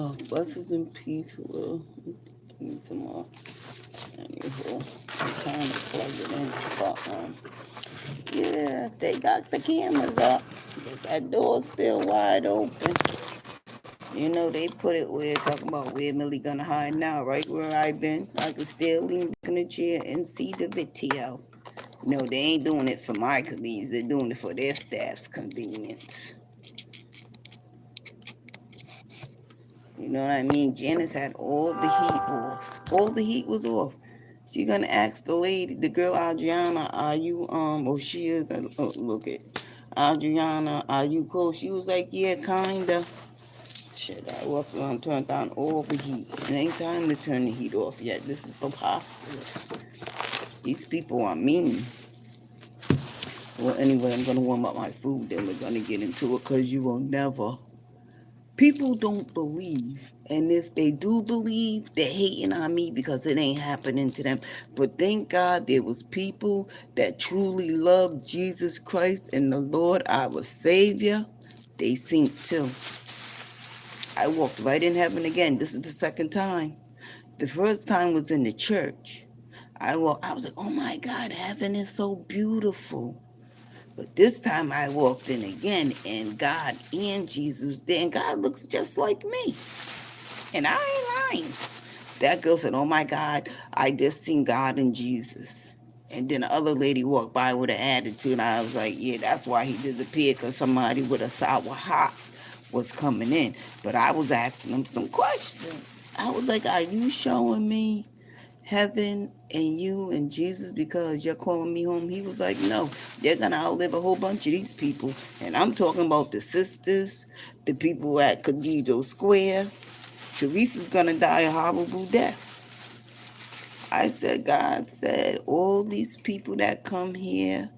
Blessings and peace. Well, I need some more. Anywho, I'm trying to plug it in. But, yeah, they got the cameras up. But that door's still wide open. You know, they put it where, talking about where Millie gonna hide now, right where I've been. I can still lean back in the chair and see the video. No, they ain't doing it for my convenience. They're doing it for their staff's convenience. You know what I mean? Janice had all the heat off. All the heat was off. She gonna ask the lady, the girl Adriana, are you she is. Look at Adriana, are you cool? She was like, yeah, kinda. Shit, I walked around, turned down all the heat. It ain't time to turn the heat off yet. This is preposterous. These people are mean. Well, anyway, I'm gonna warm up my food. Then we're gonna get into it, cause you will never. People don't believe, and if they do believe, they're hating on me because it ain't happening to them. But thank God there was people that truly loved Jesus Christ and the Lord our Savior. They seen too. I walked right in heaven again. This is the second time. The first time was in the church. I was like, oh my God, heaven is so beautiful. But this time I walked in again, and God and Jesus was there, and God looks just like me. And I ain't lying. That girl said, oh my God, I just seen God and Jesus. And then the other lady walked by with an attitude, and I was like, yeah, that's why he disappeared, because somebody with a sour heart was coming in. But I was asking them some questions. I was like, are you showing me heaven and you and Jesus because you're calling me home? He was like, no, they're going to outlive a whole bunch of these people. And I'm talking about the sisters, the people at Cathedral Square. Teresa's going to die a horrible death. I said, God said, all these people that come here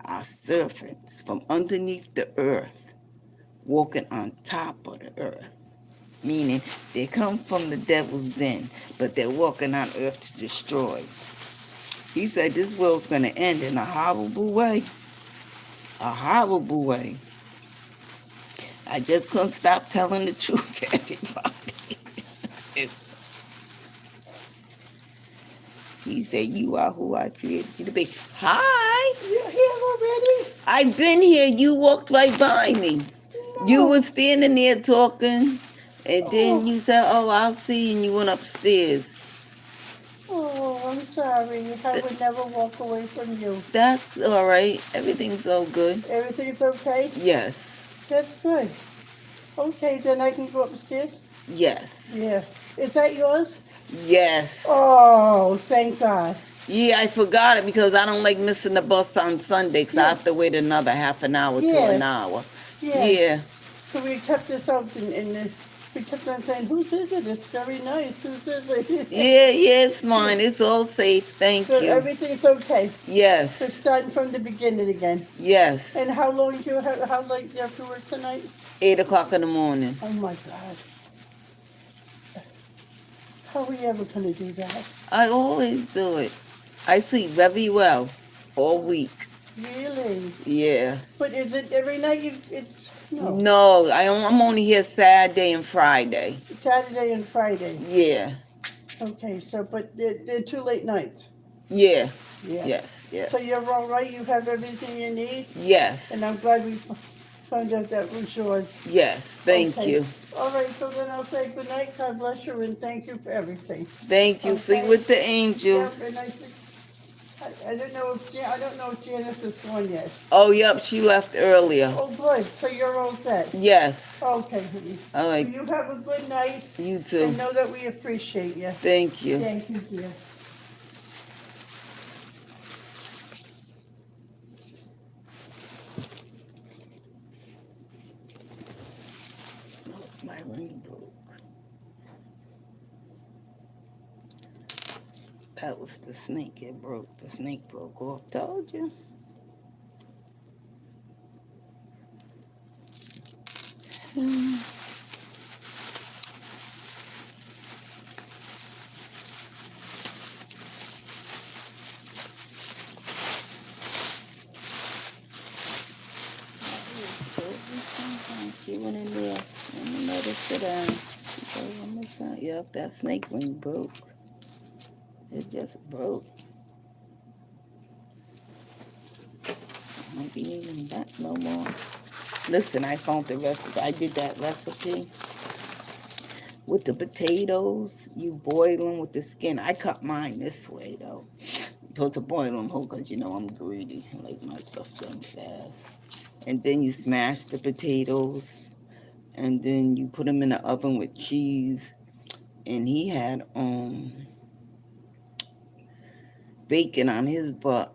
are serpents from underneath the earth, walking on top of the earth. Meaning they come from the devil's den, but they're walking on earth to destroy. He said this world's going to end in a horrible way. A horrible way. I just couldn't stop telling the truth to everybody. He said, you are who I created you to be. Hi. You're here already? I've been here. You walked right by me. No. You were standing there talking, and then you said, oh, I'll see you, and you went upstairs. Oh, I'm sorry. I would never walk away from you. That's all right. Everything's all good. Everything's okay? Yes. That's good. Okay, then I can go upstairs? Yes. Yeah. Is that yours? Yes. Oh, thank God. Yeah, I forgot it because I don't like missing the bus on Sunday because I have to wait another half an hour to an hour. Yeah. So we kept this out and we kept on saying, whose is it? It's very nice. Whose is it? Yeah, it's mine. It's all safe. Thank So you. everything's okay. So Yes. starting from the beginning again. Yes. And how late do you have to work tonight? 8 o'clock in the morning. Oh my God. How are we ever going to do that? I always do it. I sleep very well all week. Really? Yeah. But is it every night no. No, I'm only here Saturday and Friday. Saturday and Friday. Yeah. Okay, so but they're 2 late nights. Yeah. Yeah. Yes. So you're all right? You have everything you need? Yes. And I'm glad we found out that was yours. Yes. Thank you. All right, so then I'll say good night. God bless you and thank you for everything. Thank you. Sleep with the angels. Yeah, and I don't know if Janice is gone yet. Oh, yep. She left earlier. Oh, good. So you're all set. Yes. Okay, honey. All right. Well, you have a good night. You too. And know that we appreciate you. Thank you. Thank you, dear. My ring broke. That was the snake. It broke. The snake broke off. Told you. She went in there and let her sit down. So one more time. Yep, that snake ring broke. It just broke. I won't be needing that no more. Listen, I found the recipe. I did that recipe with the potatoes. You boil them with the skin. I cut mine this way though. Supposed to boil them whole because you know I'm greedy. I like my stuff done fast. And then you smash the potatoes. And then you put them in the oven with cheese. And he had bacon on his, but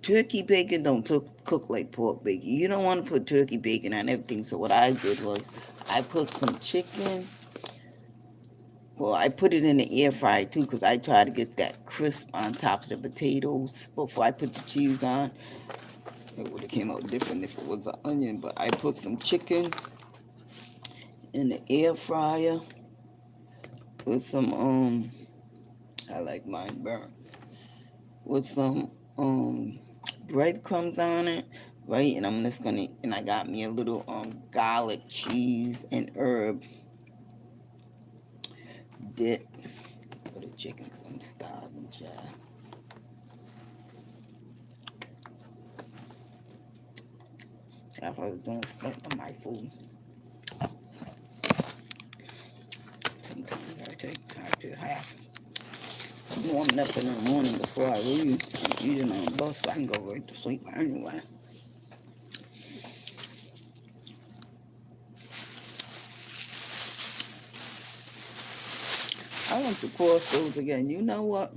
turkey bacon don't cook like pork bacon. You don't want to put turkey bacon on everything. So what I did was I put some chicken. Well, I put it in the air fryer too because I try to get that crisp on top of the potatoes before I put the cheese on. It would have came out different if it was an onion, but I put some chicken in the air fryer with some I like mine burnt with some breadcrumbs on it, right? And I'm just gonna and I got me a little garlic cheese and herb dip for the chicken because I'm starving, child. If I was doing split on my food, sometimes I take time to half. I'm warming up in the morning before I leave. I'm eating on the bus so I can go right to sleep anyway. I want to Costco's again. You know what?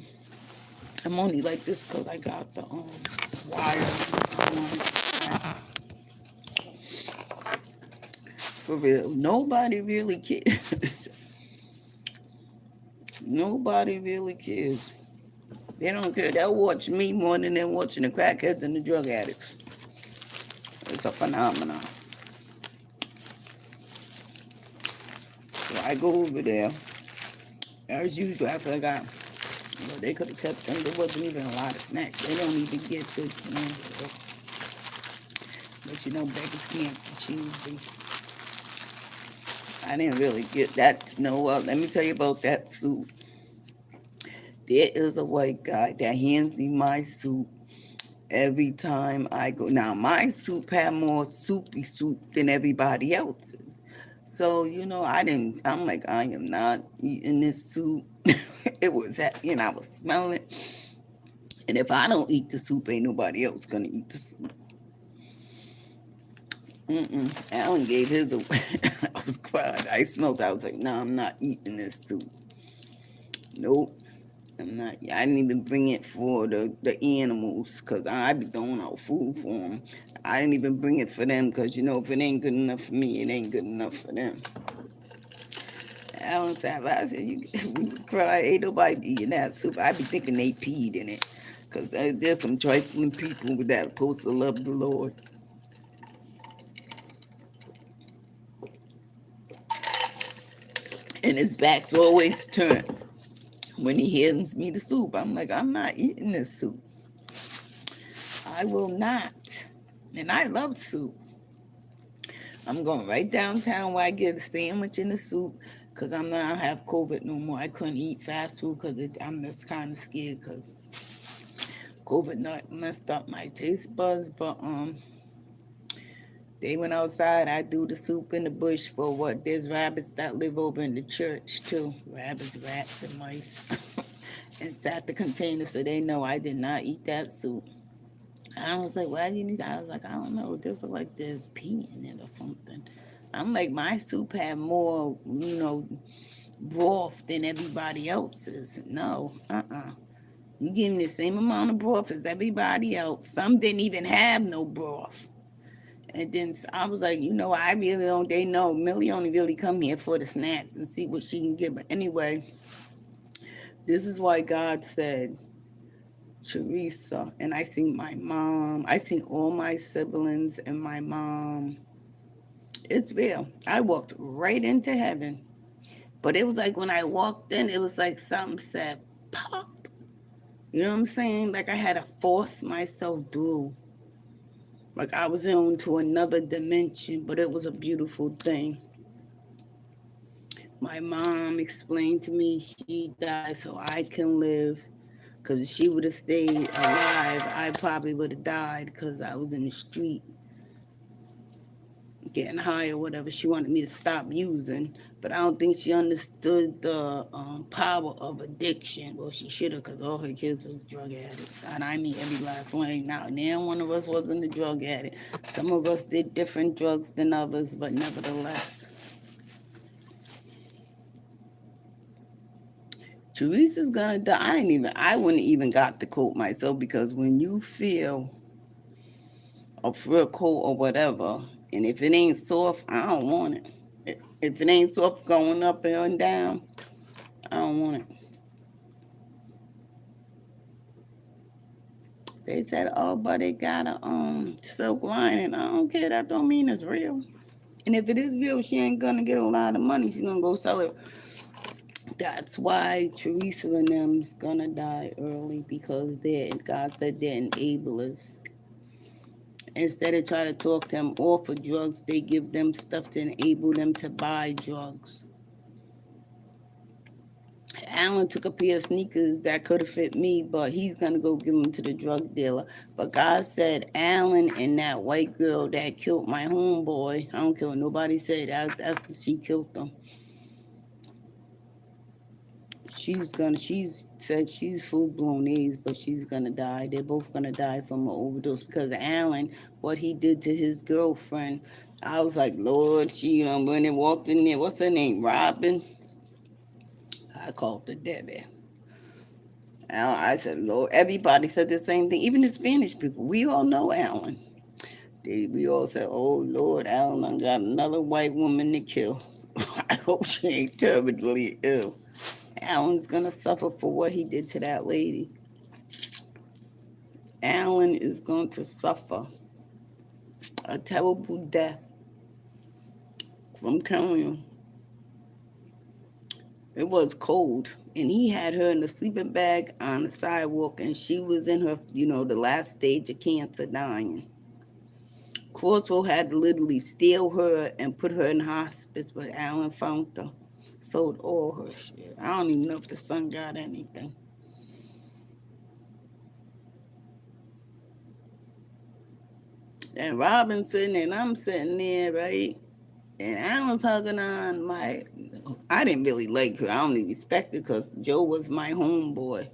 I'm only like this because I got the wire. For real, nobody really cares. Nobody really cares. They don't care. They'll watch me more than they're watching the crackheads and the drug addicts. It's a phenomenon. So I go over there. As usual, I forgot. Well, they could have kept them. There wasn't even a lot of snacks. They don't even get good candy. But you know, beggars can't be choosy. I didn't really get that. No, well, let me tell you about that soup. There is a white guy that hands me my soup every time I go. Now, my soup had more soupy soup than everybody else's. So, you know, I'm like, I am not eating this soup. It was that, I was smelling it. And if I don't eat the soup, ain't nobody else gonna eat the soup. Alan gave his away. I was crying. I smelled it. I was like, no, I'm not eating this soup. Nope. I'm not. I didn't even bring it for the animals because I be throwing out food for them. I didn't even bring it for them because, if it ain't good enough for me, it ain't good enough for them. Alan said, I said, we was crying. Ain't nobody eating that soup. I be thinking they peed in it because there's some trifling people that are supposed to love the Lord. And his back's always turned when he hands me the soup. I'm like, I'm not eating this soup. I will not. And I love soup. I'm going right downtown where I get a sandwich and a soup because I'm not have COVID no more. I couldn't eat fast food because I'm just kind of scared because COVID not messed up my taste buds. But they went outside. I do the soup in the bush for what? There's rabbits that live over in the church too. Rabbits, rats, and mice inside the container, so they know I did not eat that soup. I was like, why do you need that? I was like, I don't know. This look like there's pee in it or something. I'm like, my soup had more, broth than everybody else's. No, You give me the same amount of broth as everybody else. Some didn't even have no broth. And then I was like, I really don't, they know Millie only really come here for the snacks and see what she can get. But anyway, this is why God said, Teresa, and I seen my mom, I seen all my siblings and my mom. It's real. I walked right into heaven. But it was like when I walked in, it was like something said, pop. You know what I'm saying? Like I had to force myself through. Like I was into another dimension, but it was a beautiful thing. My mom explained to me she died so I can live. Because if she would have stayed alive, I probably would have died because I was in the street getting high or whatever. She wanted me to stop using, but I don't think she understood the power of addiction. Well, she should have, because all her kids was drug addicts, and I mean every last one. Now one of us wasn't a drug addict. Some of us did different drugs than others, but nevertheless, Teresa's gonna die. I wouldn't even got the coat myself because when you feel a fur coat or whatever, and if it ain't soft, I don't want it. If it ain't soft going up and down, I don't want it. They said, oh, but it got a silk lining. I don't care. That don't mean it's real. And if it is real, she ain't gonna get a lot of money. She's gonna go sell it. That's why Teresa and them's gonna die early because God said they're enablers. Instead of trying to talk them off of drugs, they give them stuff to enable them to buy drugs. Alan took a pair of sneakers that could have fit me, but he's gonna go give them to the drug dealer. But God said Alan and that white girl that killed my homeboy. I don't care what nobody said. She killed them. She's said she's full blown AIDS, but she's gonna die. They're both gonna die from an overdose because Alan, what he did to his girlfriend. I was like, Lord, when they walked in there, what's her name? Robin. I called her Debbie. I said, Lord, everybody said the same thing. Even the Spanish people, we all know Alan. We all said, oh, Lord, Alan done got another white woman to kill. I hope she ain't terribly ill. Alan's going to suffer for what he did to that lady. Alan is going to suffer a terrible death from killing him. It was cold. And he had her in a sleeping bag on the sidewalk, and she was in her, the last stage of cancer, dying. Corso had to literally steal her and put her in hospice, but Alan found her, sold all her shit. I don't even know if the son got anything. And Robin's sitting there, and I'm sitting there, right? And Alan's hugging on my. I didn't really like her. I only respect her because Joe was my homeboy.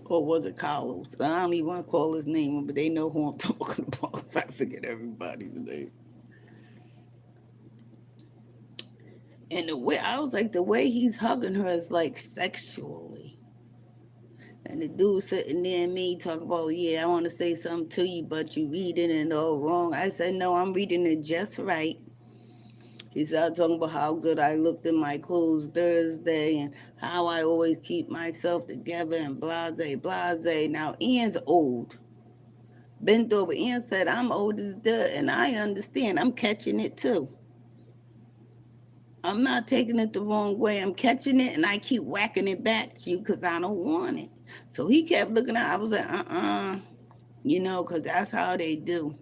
Or was it Carlos? I don't even want to call his name, but they know who I'm talking about. I forget everybody's name. And the way I was like, the way he's hugging her is like sexually. And the dude sitting there and me talk about, yeah, I want to say something to you, but you reading it all wrong. I said, no, I'm reading it just right. He started talking about how good I looked in my clothes Thursday and how I always keep myself together and blase, blase. Now, Ian's old. Bent over. Ian said, I'm old as dirt, and I understand. I'm catching it too. I'm not taking it the wrong way. I'm catching it, and I keep whacking it back to you because I don't want it. So he kept looking at. I was like, because that's how they do.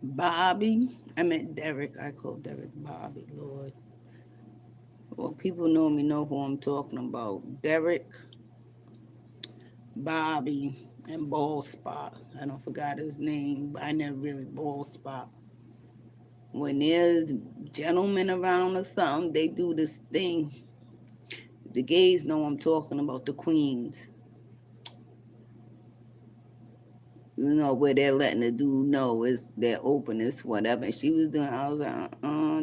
Bobby, I meant Derek. I call Derek Bobby. Lord, well, people know who I'm talking about. Derek, Bobby, and Ball Spot. I don't forgot his name, but I never really Ball Spot. When there's gentlemen around or something, they do this thing. The gays know I'm talking about, the queens. Where they're letting the dude know it's their openness, whatever. And she was doing, I was like,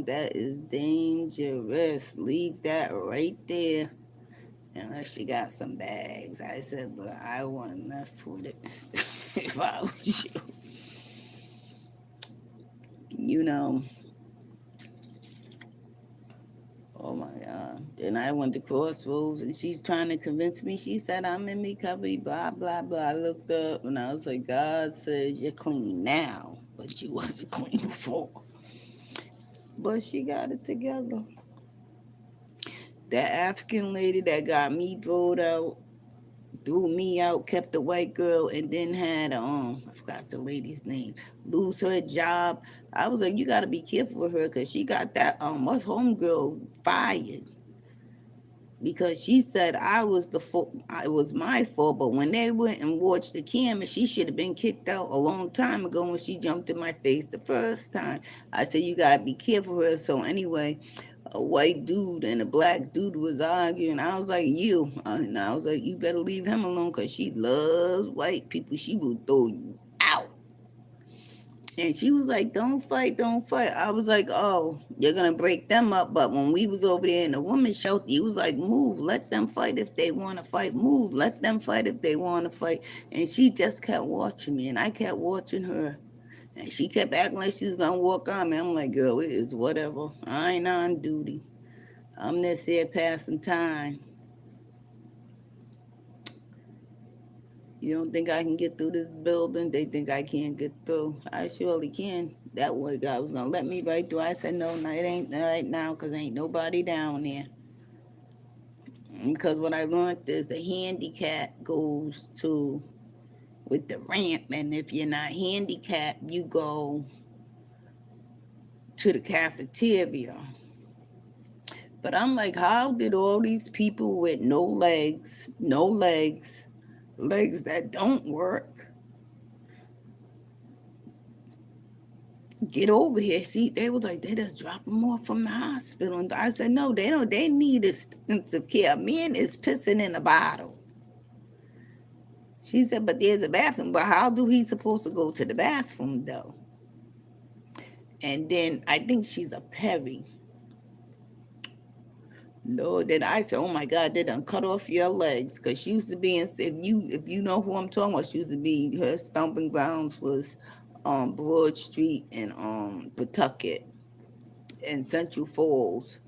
that is dangerous. Leave that right there. Unless she got some bags. I said, but I wouldn't mess with it if I was you. You know. Oh my God. Then I went to Crossroads and she's trying to convince me. She said, I'm in recovery, blah, blah, blah. I looked up and I was like, God says you're clean now, but you wasn't clean before. But she got it together. That African lady that got me thrown out, threw me out, kept the white girl, and then had I forgot the lady's name, lose her job. I was like, you gotta be careful with her, cause she got that us homegirl fired because she said I was the fault. It was my fault. But when they went and watched the camera, she should have been kicked out a long time ago when she jumped in my face the first time. I said you gotta be careful with her. So anyway, a white dude and a black dude was arguing. I was like, and I was like, you better leave him alone because she loves white people. She will throw you out. And she was like, don't fight, don't fight. I was like, oh, you're going to break them up. But when we was over there in the women's shelter, he was like, move, let them fight if they want to fight. Move, let them fight if they want to fight. And she just kept watching me, and I kept watching her. And she kept acting like she was going to walk on me. I'm like, girl, it is whatever. I ain't on duty. I'm just here passing time. You don't think I can get through this building? They think I can't get through. I surely can. That one guy was gonna let me right through. I said no, no, it ain't right now, cause ain't nobody down there. Because what I learned is the handicap goes to with the ramp, and if you're not handicapped, you go to the cafeteria. But I'm like, how did all these people with no legs, legs that don't work, get over here? They was like, they just drop them off from the hospital. And I said, no, they don't. They need extensive care. Men is pissing in a bottle. She said, but there's a bathroom. But how do he supposed to go to the bathroom though? And then I think she's a Perry. Lord, then I said, oh my God, they done cut off your legs. Cause she used to be in, if you know who I'm talking about, she used to be, her stomping grounds was Broad Street and Pawtucket and Central Falls.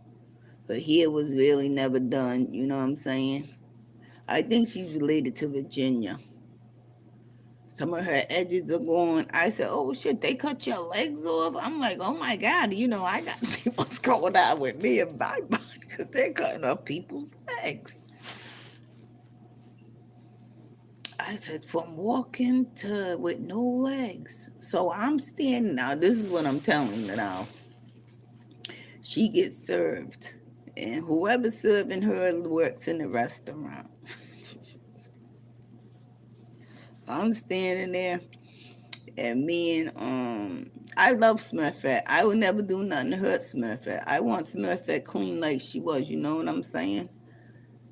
Her hair was really never done, you know what I'm saying? I think she's related to Virginia. Some of her edges are gone. I said, oh shit, they cut your legs off? I'm like, oh my God, I got to see what's going on with me and my body because they're cutting off people's legs. I said, from walking to with no legs. So I'm standing now. This is what I'm telling you now. She gets served. And whoever's serving her works in the restaurant. I'm standing there, and me and I love Smurfette. I would never do nothing to hurt Smurfette. I want Smurfette clean like she was. You know what I'm saying?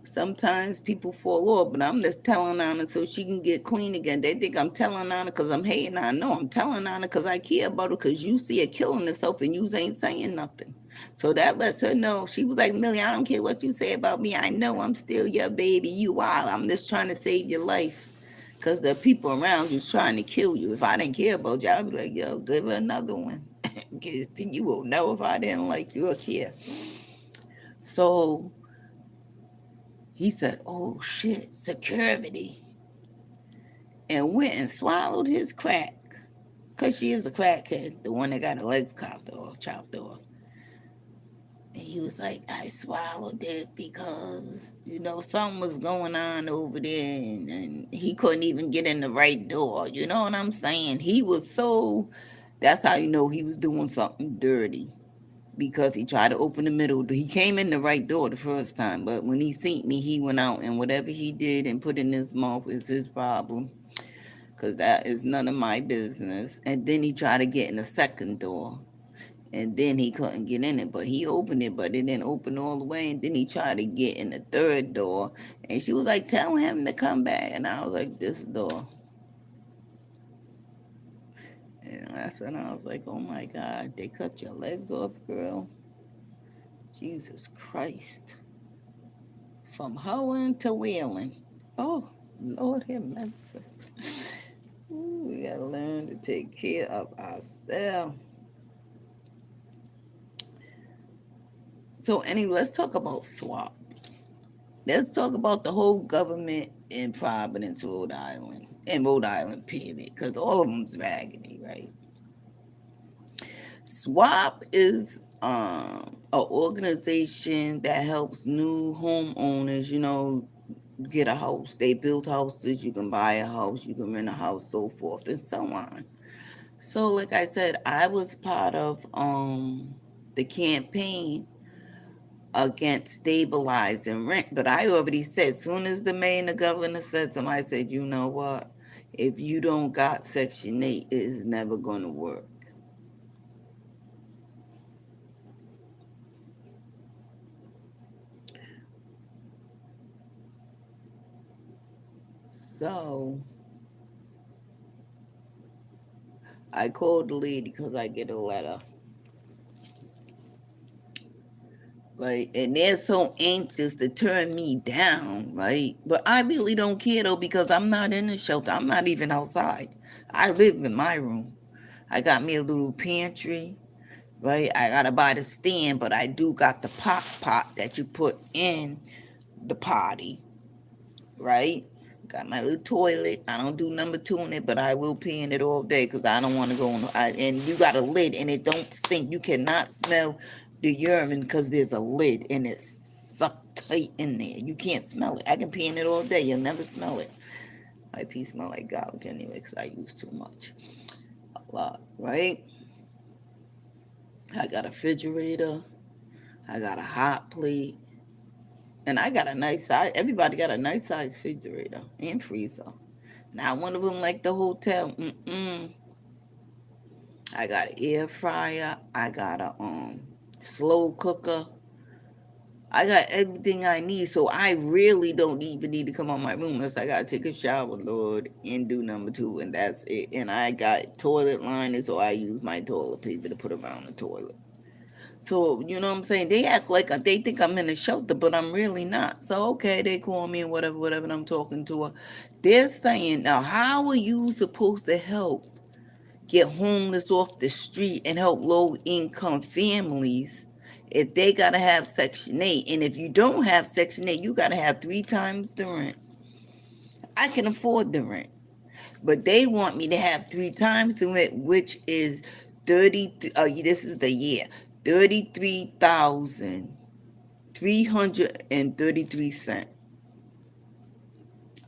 Sometimes people fall off, but I'm just telling on her so she can get clean again. They think I'm telling on her because I'm hating on her. No, I'm telling on her because I care about her because you see her killing herself and you ain't saying nothing. So that lets her know. She was like, Millie, I don't care what you say about me. I know I'm still your baby. You are. I'm just trying to save your life. Because the people around you trying to kill you. If I didn't care about you, I'd be like, yo, give her another one. You will know if I didn't like you or care. So he said, oh shit, security. And went and swallowed his crack. Because she is a crackhead, the one that got her legs chopped off. And he was like, I swallowed it because, something was going on over there and he couldn't even get in the right door. You know what I'm saying? He was so, that's how you know he was doing something dirty. Because he tried to open the middle. He came in the right door the first time, but when he seen me, he went out and whatever he did and put in his mouth is his problem. Because that is none of my business. And then he tried to get in the second door. And then he couldn't get in it, but he opened it, but it didn't open all the way. And then he tried to get in the third door. And she was like, tell him to come back. And I was like, this door. And that's when I was like, oh my God, they cut your legs off, girl. Jesus Christ. From hoeing to wheeling. Oh, Lord have mercy. Ooh, we gotta learn to take care of ourselves. So anyway, let's talk about SWAP. Let's talk about the whole government in Providence, Rhode Island. In Rhode Island, period. Because all of them's raggedy, right? SWAP is an organization that helps new homeowners, get a house. They build houses, you can buy a house, you can rent a house, so forth and so on. So like I said, I was part of the campaign against stabilizing rent, but I already said, as soon as the mayor and the governor said something, I said, you know what? If you don't got Section 8, it is never going to work. So I called the lady because I get a letter, right? And they're so anxious to turn me down, right? But I really don't care though because I'm not in the shelter. I'm not even outside. I live in my room. I got me a little pantry, right? I gotta buy the stand, but I do got the pot that you put in the potty, right? Got my little toilet. I don't do number two in it, but I will pee in it all day because I don't want to go on. And you got a lid and it don't stink. You cannot smell the urine because there's a lid and it's sucked tight in there. You can't smell it. I can pee in it all day. You'll never smell it. My pee smell like garlic anyway because I use too much. A lot, right? I got a refrigerator. I got a hot plate. And I got a nice size. Everybody got a nice size refrigerator and freezer. Not one of them like the hotel. I got an air fryer. I got a slow cooker. I got everything I need, so I really don't even need to come out my room unless I gotta take a shower, Lord, and do number two, and that's it. And I got toilet liners, so I use my toilet paper to put around the toilet. So, you know what I'm saying? They act like they think I'm in a shelter, but I'm really not. So, okay, they call me and whatever, and I'm talking to her. They're saying, now, how are you supposed to help get homeless off the street and help low income families if they got to have Section 8? And if you don't have Section 8, you got to have three times the rent. I can afford the rent, but they want me to have three times the rent, which is 30. This is the year 33,333 cents.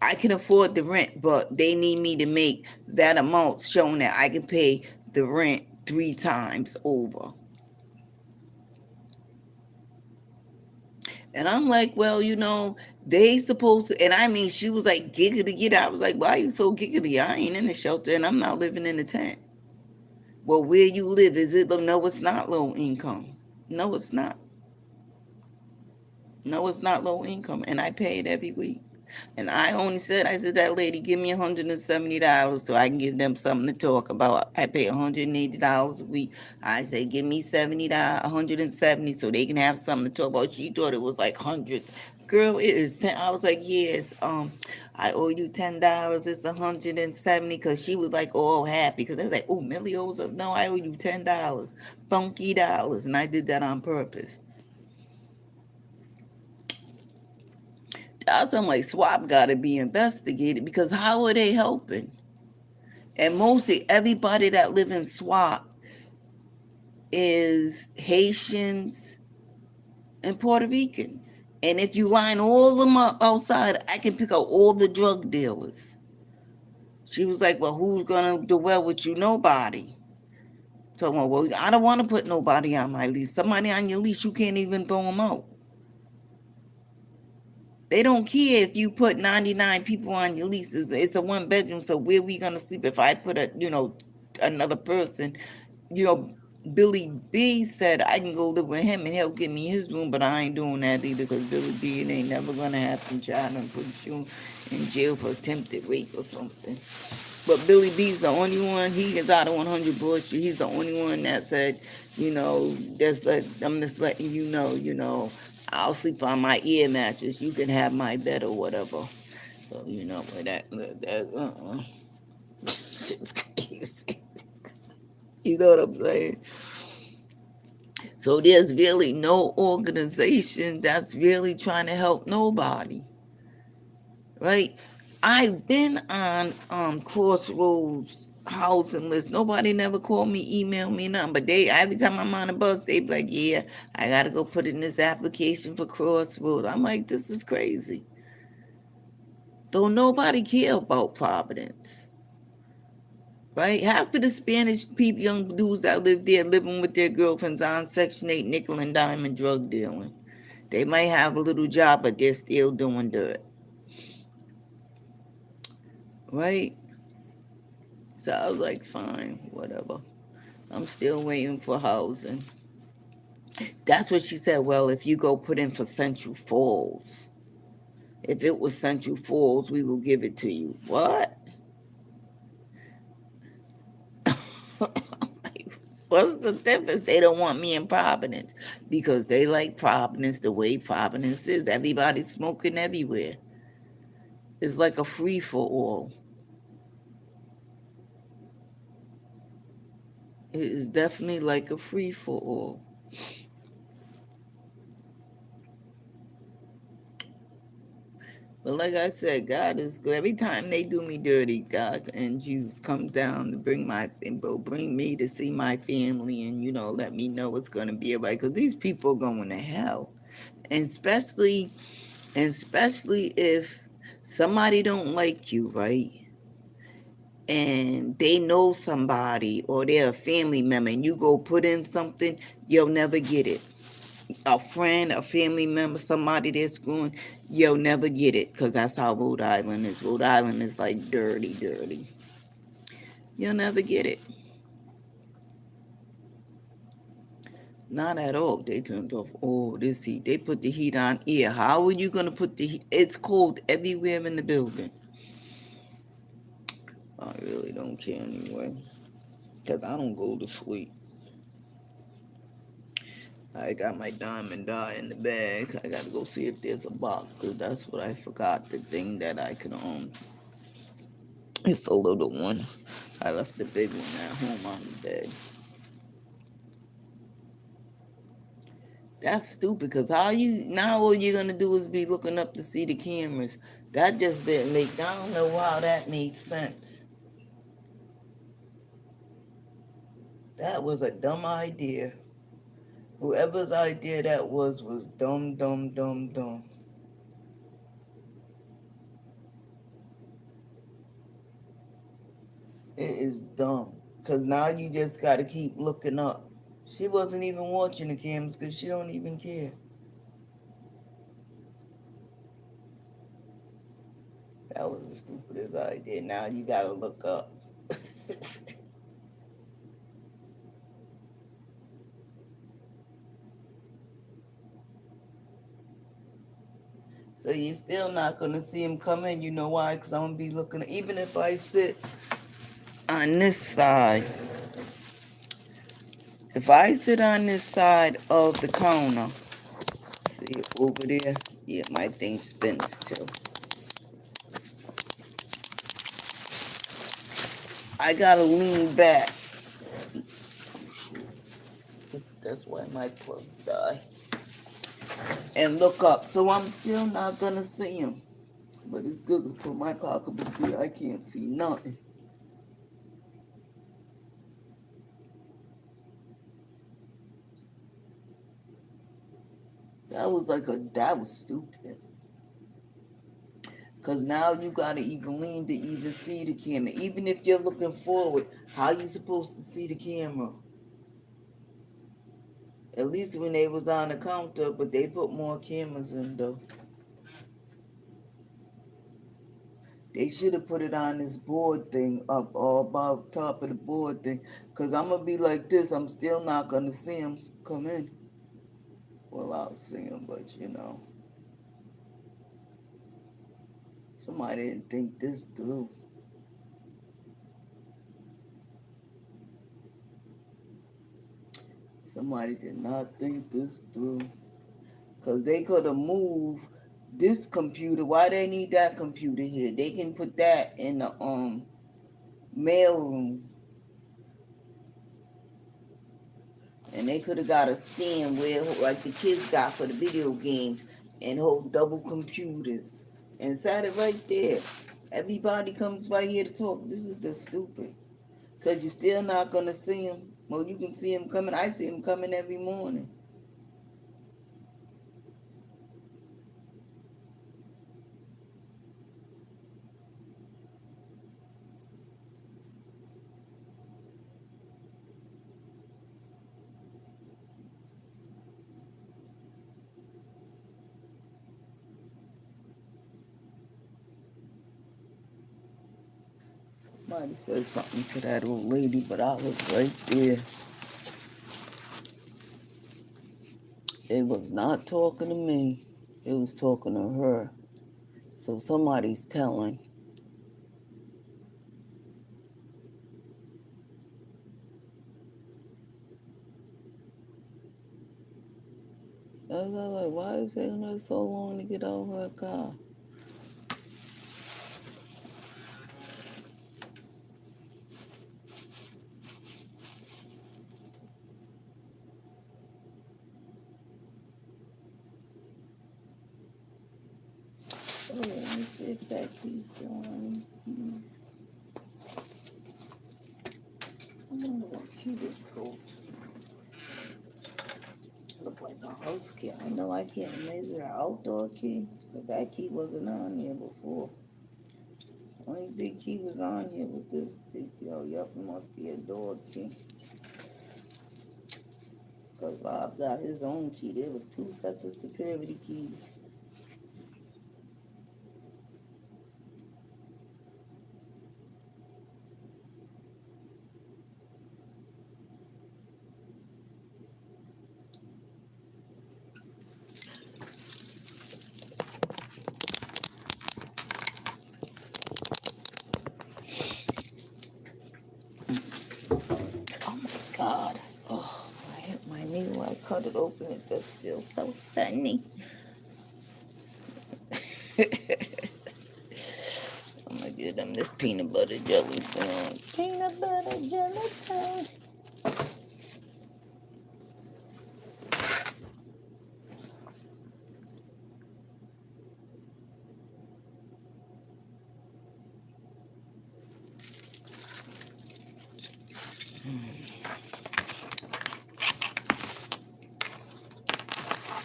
I can afford the rent, but they need me to make that amount showing that I can pay the rent three times over. And I'm like, well, they supposed to, and I mean, she was like, giggity, get out. I was like, why are you so giggity? I ain't in a shelter and I'm not living in a tent. Well, where you live, is it? No, it's not low income. No, it's not. No, it's not low income. And I pay it every week. And I said, that lady, give me $170 so I can give them something to talk about. I pay $180 a week. I say, give me $70, 170 so they can have something to talk about. She thought it was like 100. Girl, it is 10. I was like, yes, I owe you $10. It's 170 because she was like all happy because I was like, oh, Millie owes us. No, I owe you $10. Funky dollars. And I did that on purpose. I'm like, SWAP got to be investigated because how are they helping? And mostly everybody that live in SWAP is Haitians and Puerto Ricans. And if you line all of them up outside, I can pick out all the drug dealers. She was like, well, who's going to do well with you? Nobody. So, well, I don't want to put nobody on my lease. Somebody on your lease, you can't even throw them out. They don't care if you put 99 people on your lease. It's a one bedroom, so where we gonna sleep if I put another person? You know, Billy B said I can go live with him and he'll give me his room, but I ain't doing that either because Billy B, it ain't never gonna happen, child, and put you in jail for attempted rape or something. But Billy B's the only one. He is out of 100 bullshit. He's the only one that said, I'm just letting I'll sleep on my ear mattress. You can have my bed or whatever. So but that shit's crazy. You know what I'm saying? So there's really no organization that's really trying to help nobody, right? I've been on Crossroads housing list. Nobody never called me, emailed me, nothing. But they every time I'm on a bus, they be like, yeah, I gotta go put in this application for Crossroads. I'm like, this is crazy. Don't nobody care about Providence, right? Half of the Spanish people, young dudes that live there, living with their girlfriends on Section 8 nickel and diamond drug dealing. They might have a little job, but they're still doing dirt, right? So I was like, fine, whatever. I'm still waiting for housing. That's what she said. Well, if you go put in for Central Falls, if it was Central Falls, we will give it to you. What? What's the difference? They don't want me in Providence because they like Providence the way Providence is. Everybody's smoking everywhere. It's like a free for all. It is definitely like a free for all. But like I said, God is good. Every time they do me dirty, God and Jesus comes down to bring me to see my family, and let me know it's gonna be alright. Cause these people are going to hell, and especially if somebody don't like you, right? And they know somebody or they're a family member, and you go put in something, you'll never get it. A friend, a family member, somebody that's screwing, you'll never get it because that's how Rhode Island is. Rhode Island is like dirty, dirty. You'll never get it. Not at all. They turned off all this heat. They put the heat on air. How are you going to put the heat? It's cold everywhere in the building. I really don't care anyway because I don't go to sleep. I got my diamond dye in the bag. I got to go see if there's a box because that's what I forgot. The thing that I could It's a little one. I left the big one at home on the bed. That's stupid because all you're gonna do is be looking up to see the cameras. That just didn't make. I don't know how that made sense. That was a dumb idea. Whoever's idea that was dumb, dumb, dumb, dumb. It is dumb because now you just gotta keep looking up. She wasn't even watching the cameras because she don't even care. That was the stupidest idea. Now you gotta look up. So you're still not gonna see him coming. You know why? Because I'm gonna be looking. Even if I sit on this side, if I sit on this side of the counter, see over there. Yeah, my thing spins too. I gotta lean back. That's why my clothes die. And look up. So I'm still not gonna see him. But it's good to put my pocketbook here. I can't see nothing. That was stupid. Cause now you gotta even lean to even see the camera. Even if you're looking forward, how you supposed to see the camera? At least when they was on the counter, but they put more cameras in though. They should have put it on this board thing up or about top of the board thing. Cause I'm gonna be like this. I'm still not gonna see him come in. Well, I'll see him, but somebody didn't think this through. Somebody did not think this through. Because they could have moved this computer. Why they need that computer here? They can put that in the mail room. And they could have got a stand where like the kids got for the video games and hold double computers. And sat it right there. Everybody comes right here to talk. This is just stupid. Because you're still not going to see him. Well, you can see him coming. I see him coming every morning. Somebody said something to that old lady, but I was right there. It was not talking to me. It was talking to her. So somebody's telling. I was like, why is it taking her so long to get out of her car? Oh, let me see if that key's still on these keys. I wonder what key this goes. Look like a house key. I know I can't measure an outdoor key, because that key wasn't on here before. Only big key was on here with this big, yup, it must be a door key. Because Bob got his own key. There was 2 sets of security keys. Oh my God. Oh, I hit my knee when I cut it open. It just feels so funny. I'm gonna give them this peanut butter jelly soon. Peanut butter jelly time.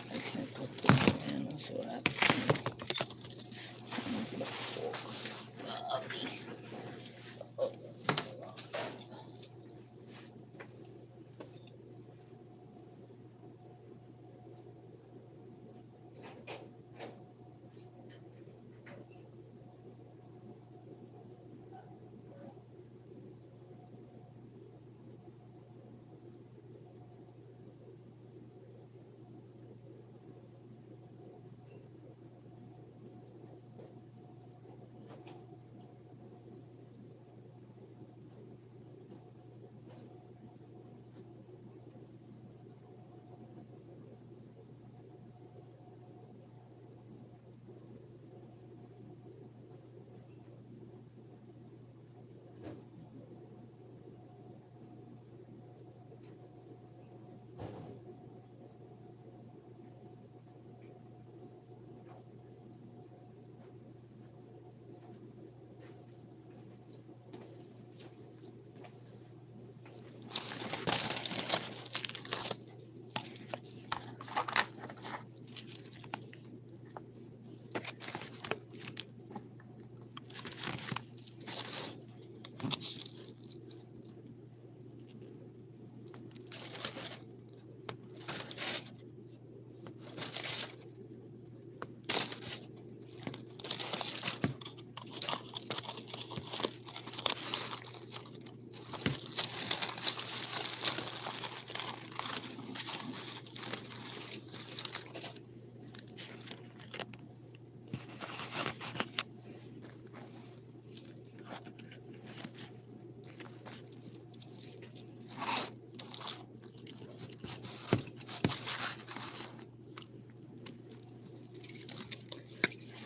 I can't put this in so I can get a fork.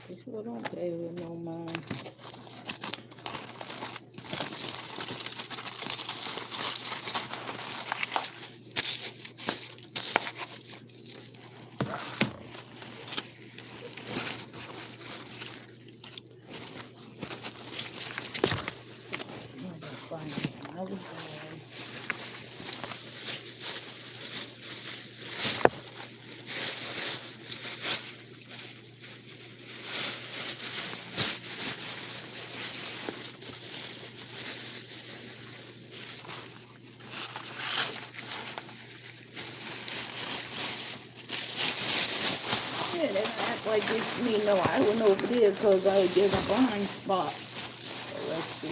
You sure don't play with no mind. I'm gonna find another bag. Yeah, they act like it's me. No, I went over there because there's a blind spot. So let's see.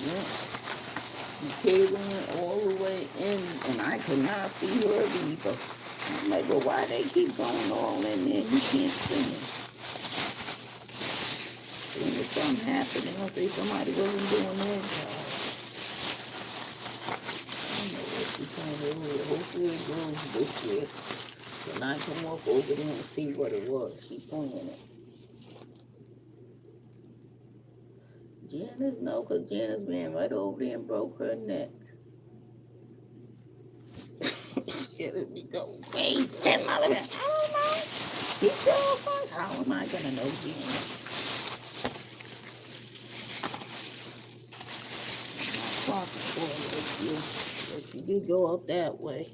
Yeah. The cable went all the way in, and I could not see her either. I'm like, well, why they keep going all in there? You can't see it. And if something happened, they're gonna say somebody wasn't doing their job. I don't know what she's trying to do. Hopefully it grows this year. When I come walk over there and see what it was, she playing it. Janice, no, because Janice ran right over there and broke her neck. Janice be going crazy. That mother, I don't know. She still fun. How am I going to know Janice? I'm not talking for her like you. But she did go up that way.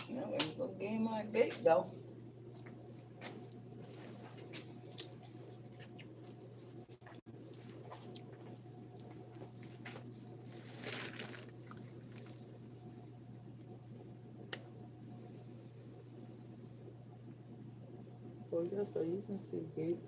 You know, it's gonna get my date though. Well, yes, so you can see gate.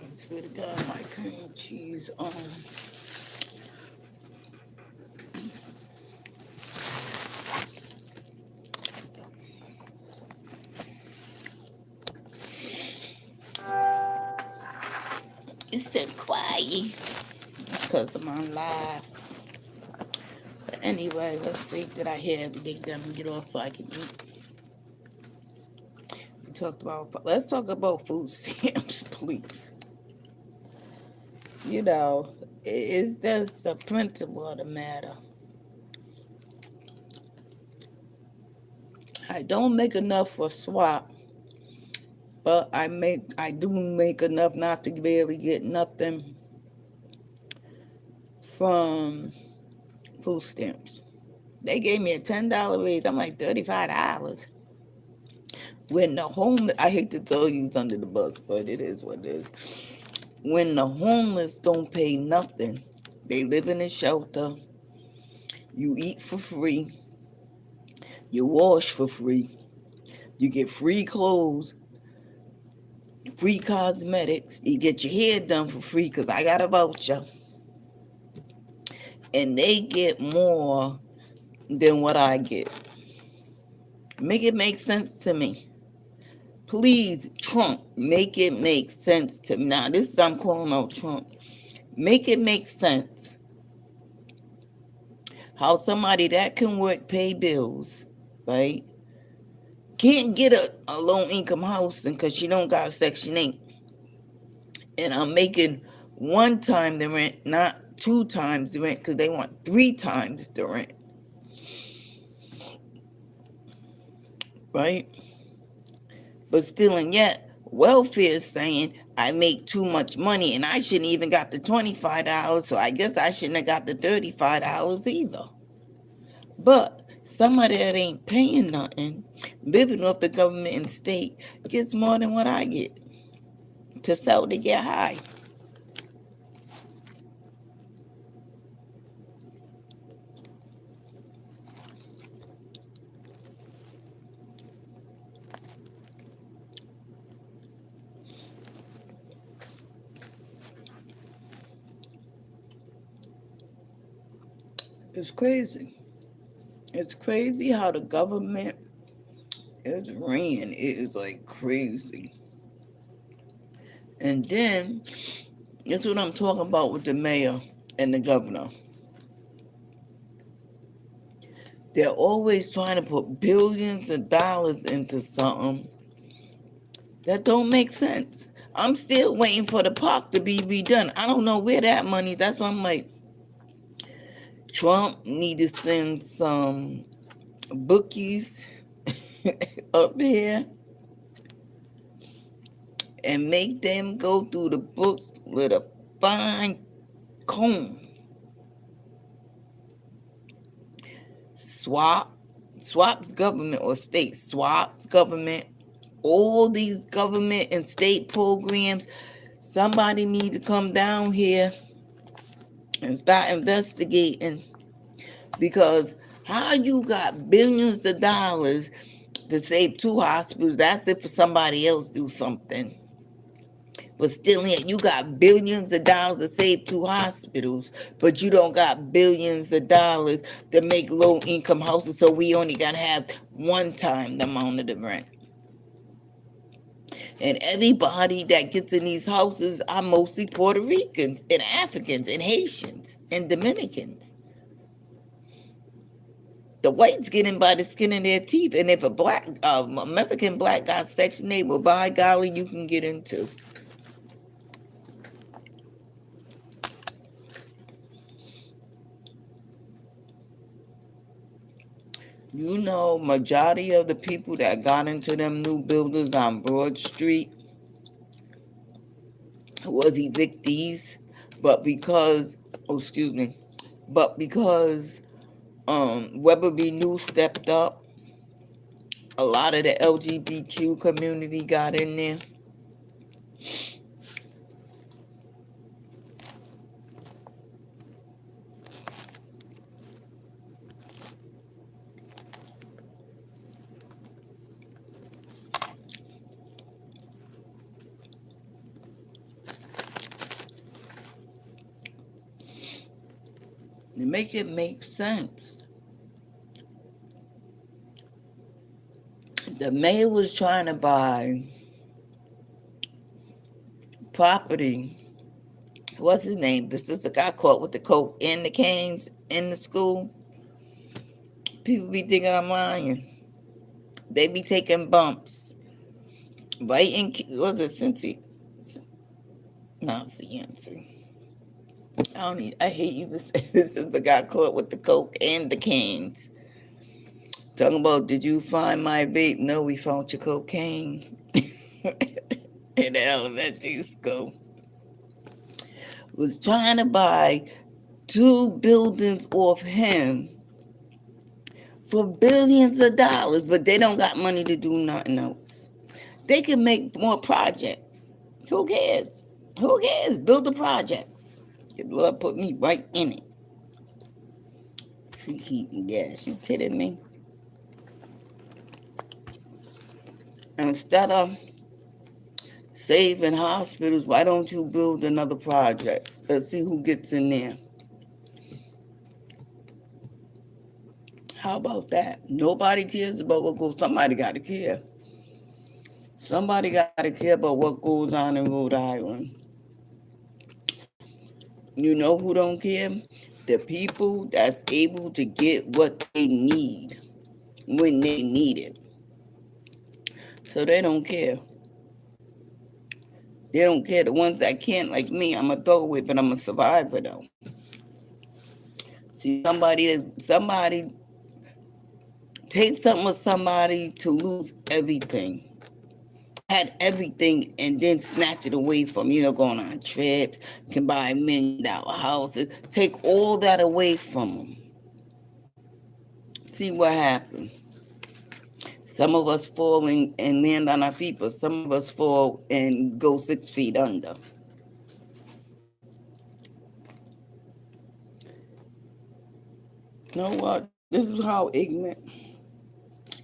I swear to God, my cream cheese on. It's so quiet because I'm on live. But anyway, let's see. Did I hear everything that I'm gonna get off so I can eat? We talked about. Let's talk about food stamps, please. You know, it's just the principle of the matter. I don't make enough for swap, but I do make enough not to barely get nothing from food stamps. They gave me a $10 raise. I'm like $35. When the home, I hate to throw you under the bus, but it is what it is. When the homeless don't pay nothing, they live in a shelter. You eat for free. You wash for free. You get free clothes, free cosmetics. You get your hair done for free because I got a voucher. And they get more than what I get. Make it make sense to me. Please, Trump, make it make sense to me. Now, this is I'm calling out Trump. Make it make sense. How somebody that can work, pay bills, right? Can't get a low income housing because she don't got Section 8. And I'm making one time the rent, not two times the rent, because they want three times the rent, right? But still, and yet, welfare is saying I make too much money and I shouldn't even got the $25, so I guess I shouldn't have got the $35 either. But somebody that ain't paying nothing, living off the government and state, gets more than what I get to sell to get high. It's crazy. It's crazy how the government is ran. It is like crazy. And then, that's what I'm talking about with the mayor and the governor. They're always trying to put billions of dollars into something that don't make sense. I'm still waiting for the park to be redone. I don't know where that money. That's why I'm like, Trump need to send some bookies up here and make them go through the books with a fine comb. Swap's government or state swaps government, all these government and state programs. Somebody need to come down here and start investigating, because how you got billions of dollars to save two hospitals? That's if somebody else do something. But still here, you got billions of dollars to save two hospitals, but you don't got billions of dollars to make low income houses, so we only gotta have one time the amount of the rent. And everybody that gets in these houses are mostly Puerto Ricans and Africans and Haitians and Dominicans. The whites get in by the skin of their teeth, and if a American black got Section 8, well, by golly, you can get into. You know, majority of the people that got into them new buildings on Broad Street was evictees, but because, oh, excuse me, but because Weber B. New stepped up, a lot of the LGBTQ community got in there. To make it make sense. The mayor was trying to buy property what's his name? The sister got caught with the coke and the canes in the school. People be thinking I'm lying. They be taking bumps. Right in, was it Cincy? No, Cincinnati. I don't need, I hate you to say this sister got caught with the coke and the canes. Talking about, did you find my vape? No, we found your cocaine. In the elementary school. Was trying to buy two buildings off him for billions of dollars, but they don't got money to do nothing else. They can make more projects. Who cares? Who cares? Build the projects. The Lord put me right in it. Free heat and gas. You kidding me? Instead of saving hospitals, why don't you build another project? Let's see who gets in there. How about that? Nobody cares about what goes. Somebody got to care. Somebody got to care about what goes on in Rhode Island. You know who don't care? The people that's able to get what they need when they need it. So they don't care. They don't care. The ones that can't, like me, I'm a throwaway, but I'm a survivor though. See, somebody take something with somebody to lose everything. Had everything and then snatch it away from going on trips, can buy $1 million houses, take all that away from them. See what happens. Some of us fall and land on our feet, but some of us fall and go 6 feet under. You know what? This is how ignorant.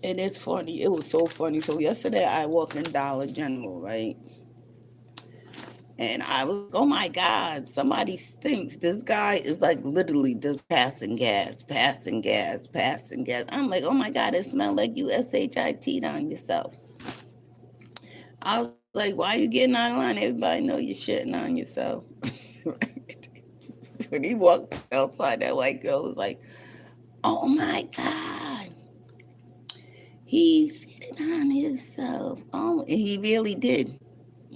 And it's funny. It was so funny. So yesterday I walked in Dollar General, right? And I was like, oh my God, somebody stinks. This guy is like literally just passing gas, passing gas, passing gas. I'm like, oh my God, it smells like you shit on yourself. I was like, why are you getting out of line? Everybody know you're shitting on yourself. When he walked outside, that white girl was like, oh my God, he's shitting on himself. Oh, and he really did.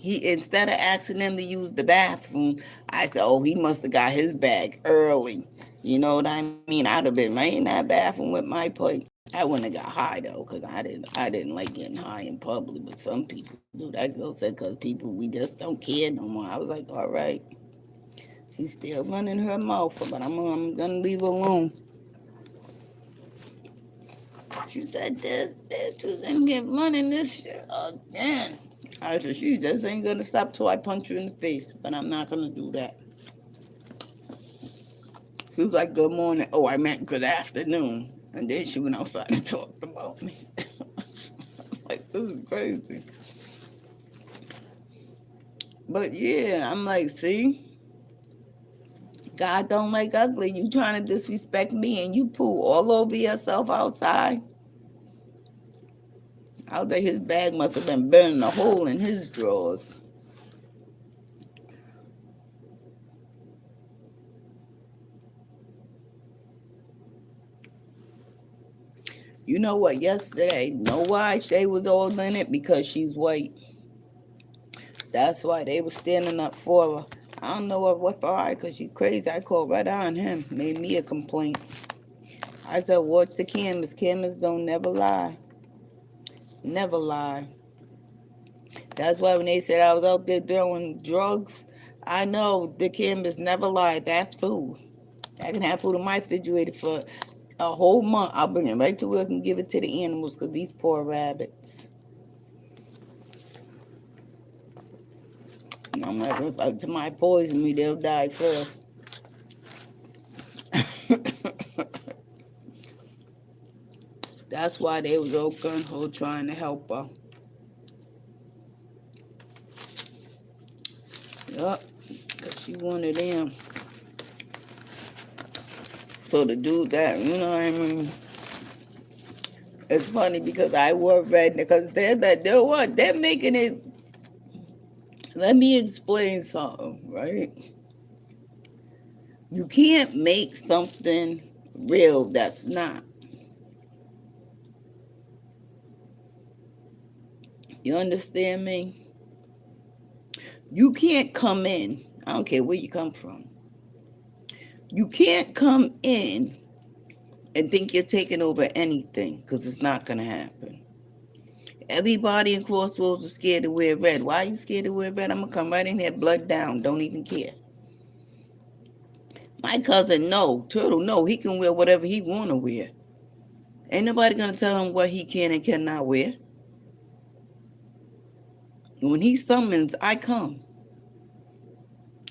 He, instead of asking them to use the bathroom, I said, "Oh, he must have got his bag early." You know what I mean? I'd have been right in that bathroom with my plate. I wouldn't have got high though, cause I didn't like getting high in public. But some people do. That girl said, "Cause people, we just don't care no more." I was like, "All right." She's still running her mouth, but I'm gonna leave her alone. She said, "This bitch is in here running this shit again." I said, "She just ain't gonna stop till I punch her in the face," but I'm not gonna do that. She was like, "Good morning." Oh, I meant good afternoon. And then she went outside and talked about me. Like, this is crazy. But yeah, I'm like, see, God don't like ugly. You trying to disrespect me and you poo all over yourself outside. I was like, his bag must have been burning a hole in his drawers. You know what? Yesterday, know why Shay was all in it? Because she's white. That's why they were standing up for her. I don't know what for her, because she's crazy. I called right on him. Made me a complaint. I said, watch the cameras. Cameras don't never lie. Never lie. That's why when they said I was out there throwing drugs, I know the cameras never lie. That's food. I can have food in my refrigerator for a whole month. I'll bring it right to work and give it to the animals because these poor rabbits. And I'm like, if somebody poison me, they'll die first. That's why they was all gun ho trying to help her. Yup, because she wanted them. So the dude that, you know what I mean? It's funny because I wore red because they're what? They're making it. Let me explain something, right? You can't make something real that's not. You understand me? You can't come in. I don't care where you come from. You can't come in and think you're taking over anything because it's not going to happen. Everybody in Crossroads is scared to wear red. Why are you scared to wear red? I'm going to come right in here, blood down. Don't even care. My cousin, no. Turtle, no. He can wear whatever he want to wear. Ain't nobody going to tell him what he can and cannot wear. When he summons, I come.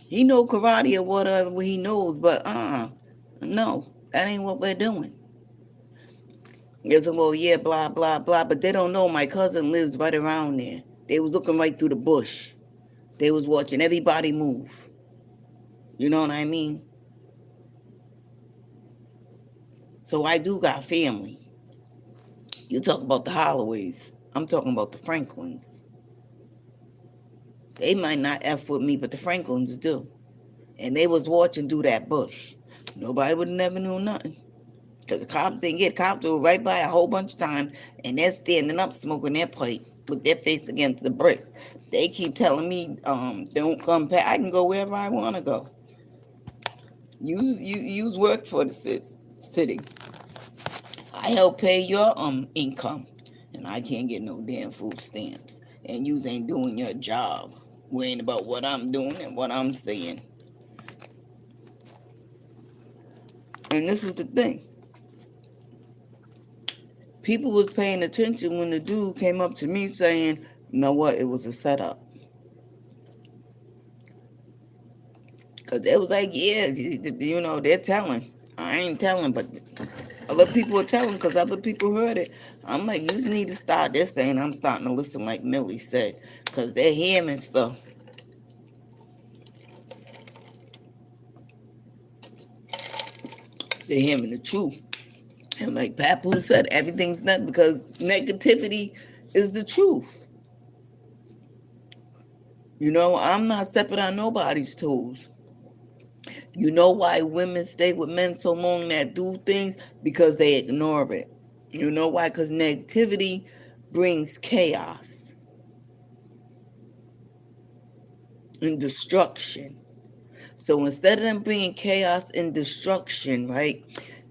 He know karate or whatever he knows, but no, that ain't what we're doing. They say, well, yeah, blah, blah, blah, but they don't know my cousin lives right around there. They was looking right through the bush. They was watching everybody move. You know what I mean? So I do got family. You talk about the Holloways. I'm talking about the Franklins. They might not F with me, but the Franklins do. And they was watching through that bush. Nobody would never know nothing. Because the cops didn't get cops were right by a whole bunch of times, and they're standing up smoking their pipe with their face against the brick. They keep telling me, don't come back. I can go wherever I want to go. Use work for the city. I help pay your income, and I can't get no damn food stamps. And you ain't doing your job, worrying about what I'm doing and what I'm saying. And this is the thing. People was paying attention when the dude came up to me saying, you know what, it was a setup. Because they was like, yeah, they're telling. I ain't telling, but other people are telling because other people heard it. I'm like, you need to start this saying. I'm starting to listen like Millie said because they're hearing stuff. They're hearing the truth. And like Papu said, everything's not because negativity is the truth. I'm not stepping on nobody's toes. You know why women stay with men so long that do things? Because they ignore it. You know why? Because negativity brings chaos and destruction. So instead of them bringing chaos and destruction, right,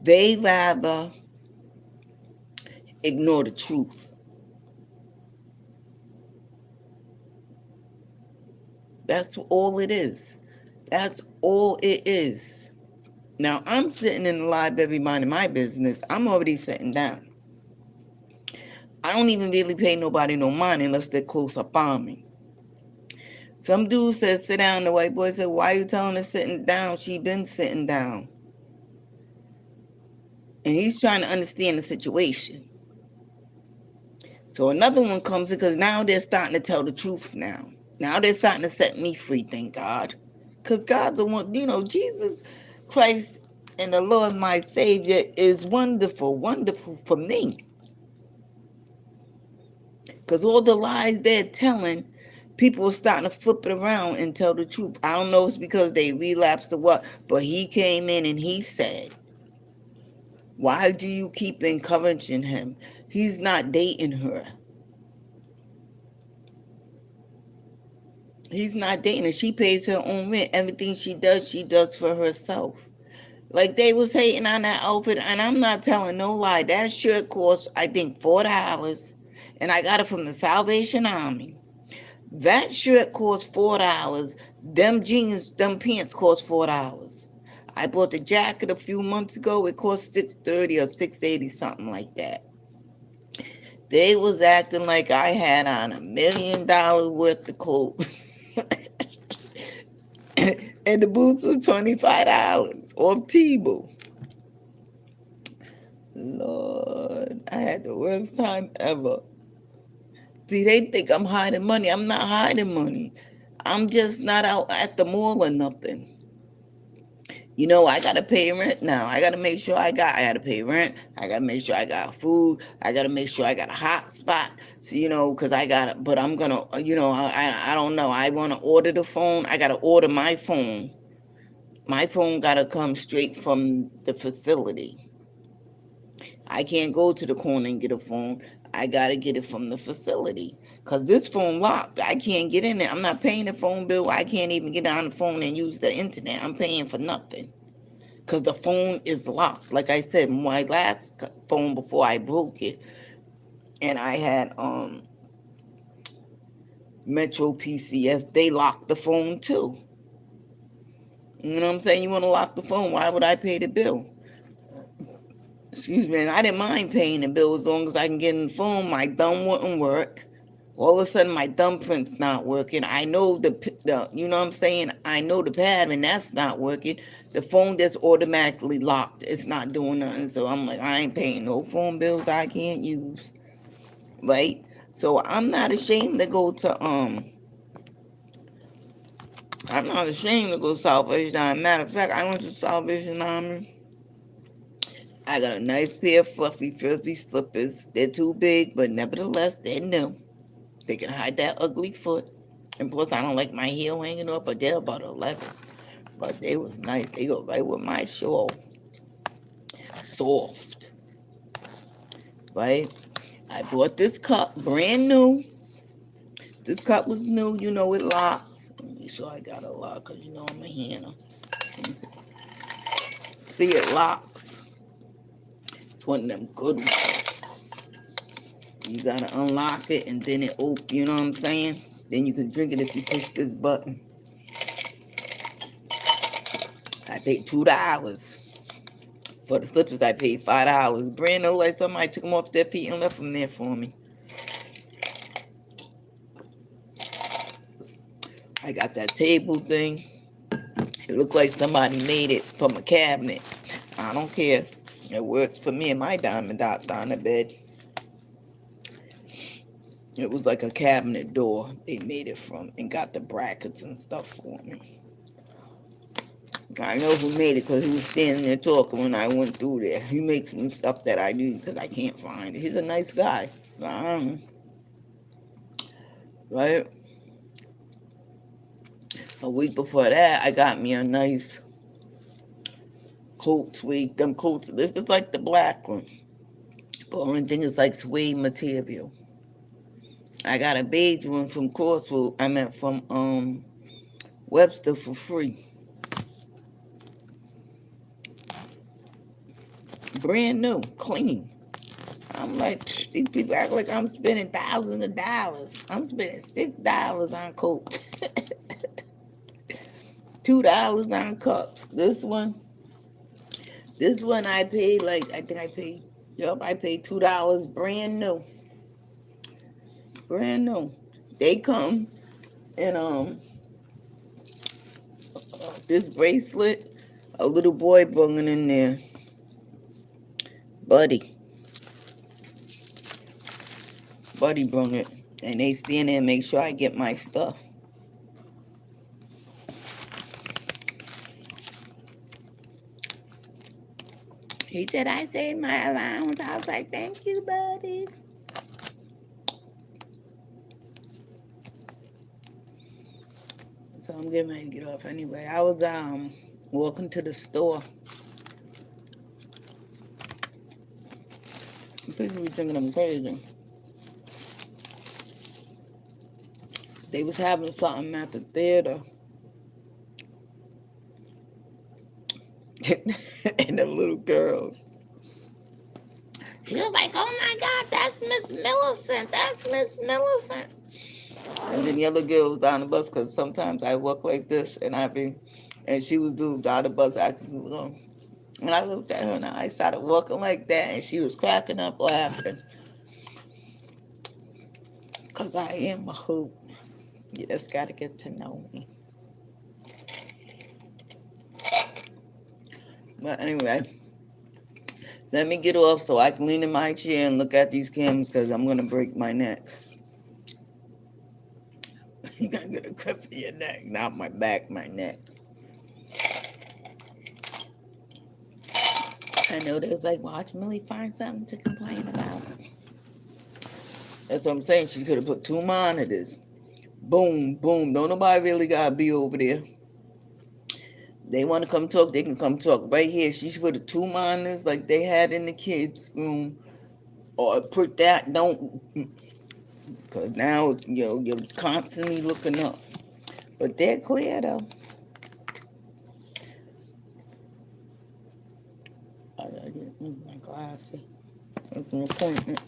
they rather ignore the truth. That's all it is. That's all it is. Now, I'm sitting in the library minding my business. I'm already sitting down. I don't even really pay nobody no mind unless they're close up on me. Some dude says, sit down. The white boy said, why are you telling her sitting down? She been sitting down. And he's trying to understand the situation. So another one comes in because now they're starting to tell the truth now. Now they're starting to set me free, thank God. Because God's the one, Jesus Christ and the Lord my Savior is wonderful, wonderful for me. Because all the lies they're telling, people are starting to flip it around and tell the truth. I don't know if it's because they relapsed or what, but he came in and he said, why do you keep encouraging him? He's not dating her. He's not dating her. She pays her own rent. Everything she does for herself. Like they was hating on that outfit, and I'm not telling no lie. That shirt cost, I think, $4, and I got it from the Salvation Army. That shirt cost $4. Them jeans, them pants cost $4. I bought the jacket a few months ago. It cost $6.30 or $6.80, something like that. They was acting like I had on $1 million worth of clothes. And the boots was $25 off Tebow. Lord, I had the worst time ever. See, they think I'm hiding money. I'm not hiding money. I'm just not out at the mall or nothing. I gotta pay rent now. I gotta make sure I gotta pay rent. I gotta make sure I got food. I gotta make sure I got a hot spot. So, cause I gotta, but I'm gonna, I don't know. I wanna order the phone. I gotta order my phone. My phone gotta come straight from the facility. I can't go to the corner and get a phone. I gotta get it from the facility. Cause this phone locked. I can't get in there. I'm not paying the phone bill. I can't even get on the phone and use the internet. I'm paying for nothing. Cause the phone is locked. Like I said, my last phone before I broke it, and I had Metro PCS, they locked the phone too. You know what I'm saying? You wanna lock the phone, why would I pay the bill? Excuse me, and I didn't mind paying the bill as long as I can get in the phone. My thumb wouldn't work. All of a sudden, my thumbprint's not working. I know the you know what I'm saying? I know the pattern, that's not working. The phone just automatically locked. It's not doing nothing. So I'm like, I ain't paying no phone bills I can't use. Right? So I'm not ashamed to go to Salvation Army. Matter of fact, I went to Salvation Army. I got a nice pair of fluffy, filthy slippers. They're too big, but nevertheless, they're new. They can hide that ugly foot. And plus, I don't like my heel hanging up, but they're about 11. But they was nice. They go right with my shawl. Soft. Right? I bought this cup, brand new. This cup was new. You know it locks. Let me make sure I got it locked, because you know I'm a handler. See, it locks. It's one of them good ones. You gotta unlock it, and then it open. You know what I'm saying? Then you can drink it if you push this button. I paid $2. For the slippers, I paid $5. Brand new, like somebody took them off their feet and left them there for me. I got that table thing. It looked like somebody made it from a cabinet. I don't care. It works for me and my diamond dots on the bed. It was like a cabinet door they made it from and got the brackets and stuff for me. I know who made it because he was standing there talking when I went through there. He makes me stuff that I need because I can't find it. He's a nice guy. Right? A week before that, I got me a nice coat suede. Them coats, this is like the black one. The only thing is like suede material. I got a beige one from from Webster for free. Brand new, clean. I'm like, these people act like I'm spending thousands of dollars. I'm spending $6 on coats. $2 on cups. This one I paid I paid $2 brand new. Brand new. They come and this bracelet, a little boy brought it in there. Buddy. Buddy brought it. And they stand there and make sure I get my stuff. He said I saved my allowance. I was like, thank you, buddy. So I'm getting ready to get off anyway. I was walking to the store. People be thinking I'm crazy. They was having something at the theater. And the little girls. She was like, oh my God, that's Miss Millicent. That's Miss Millicent. And then the other girl was on the bus because sometimes I walk like this and she was doing on the bus acting. And I looked at her and I started walking like that and she was cracking up laughing. Because I am a hoot. You just got to get to know me. But anyway, let me get off so I can lean in my chair and look at these cameras because I'm going to break my neck. You're going to get a grip for your neck, not my back, my neck. I know there's like, watch Millie find something to complain about. That's what I'm saying. She could have put 2 monitors. Boom, boom. Don't nobody really got to be over there. They want to come talk, they can come talk right here. She should put a two monitors like they had in the kids' room, or put that. Don't, because now it's, you're constantly looking up. But they're clear though. I gotta get my glasses. It's an appointment.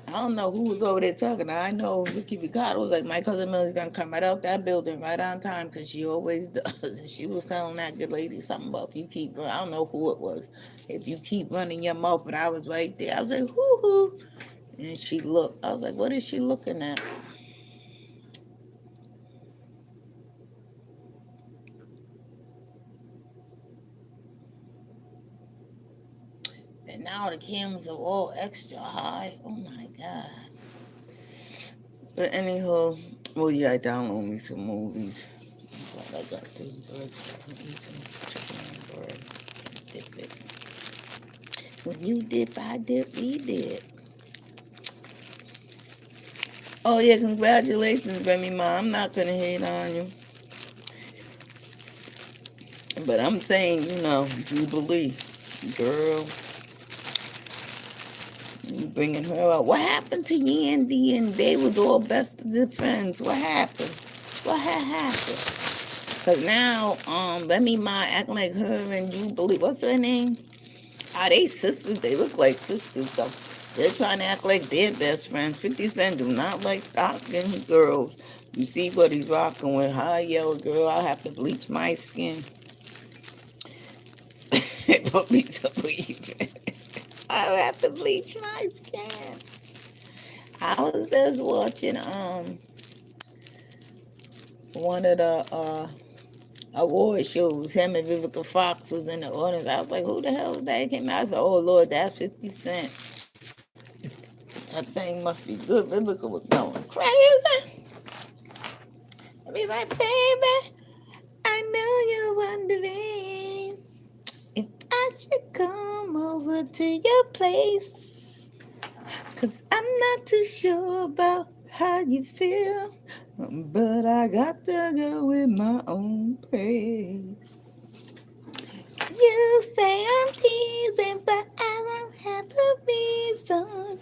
I don't know who was over there talking. I know Ricky Ricardo was like, my cousin Millie's gonna come right out that building right on time because she always does. And she was telling that good lady something about if you keep running. I don't know who it was. If you keep running your mouth, but I was right there. I was like, hoo hoo. And she looked. I was like, what is she looking at? And now the cameras are all extra high. Oh my God. But anyhow, well, yeah, I download me some movies. I got this bird. I'm eating chicken and bread. Dip it. When you dip, I dip, we dip. Oh yeah, congratulations, Remy Ma. I'm not gonna hate on you, but I'm saying, Jubilee, girl, you bringing her up. What happened to Yandy and they was all best of friends? What happened? What had happened? Cause now, Remy Ma acting like her and Jubilee. What's her name? Are they sisters? They look like sisters, so they're trying to act like they're best friends. 50 Cent do not like stalking girls. You see what he's rocking with. Hi, yellow girl, I'll have to bleach my skin. Put me to bleach. I'll have to bleach my skin. I was just watching one of the award shows. Him and Vivica Fox was in the audience. I was like, who the hell is that? He came out. I said, oh Lord, that's 50 Cent. That thing must be good. Vivica was going crazy. I be like, baby, I know you're wondering if I should come over to your place. Cause I'm not too sure about how you feel. But I got to go with my own pace. You say I'm teasing, but I don't have a reason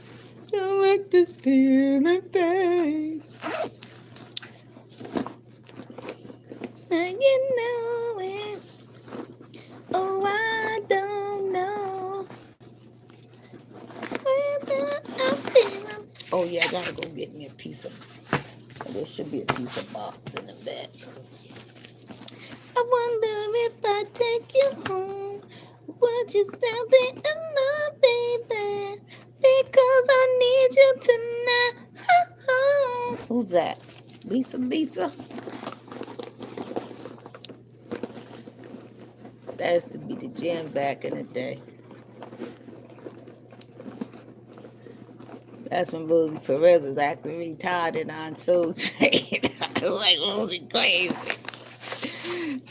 to make this feeling fade. And you know it. Oh, I don't know. Oh, yeah, I gotta go get me a piece of. There should be a piece of box in the back. I wonder if I take you home, would you still be in love, baby? Because I need you tonight. Who's that? Lisa? That used to be the jam back in the day. That's when Rosie Perez was acting retarded on Soul Train. I was like, Rosie crazy.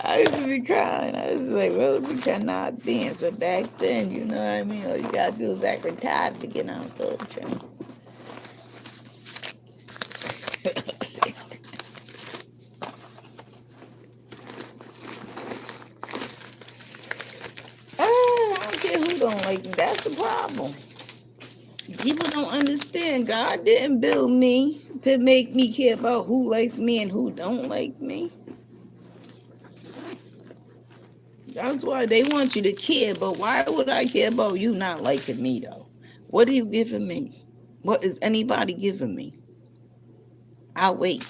I used to be crying. I was like, Rosie cannot dance. But back then, you know what I mean? All you gotta do is act retarded to get on Soul Train. I don't care who don't like me. That's the problem. People don't understand. God didn't build me to make me care about who likes me and who don't like me. That's why they want you to care, but why would I care about you not liking me though? What are you giving me? What is anybody giving me? I'll wait.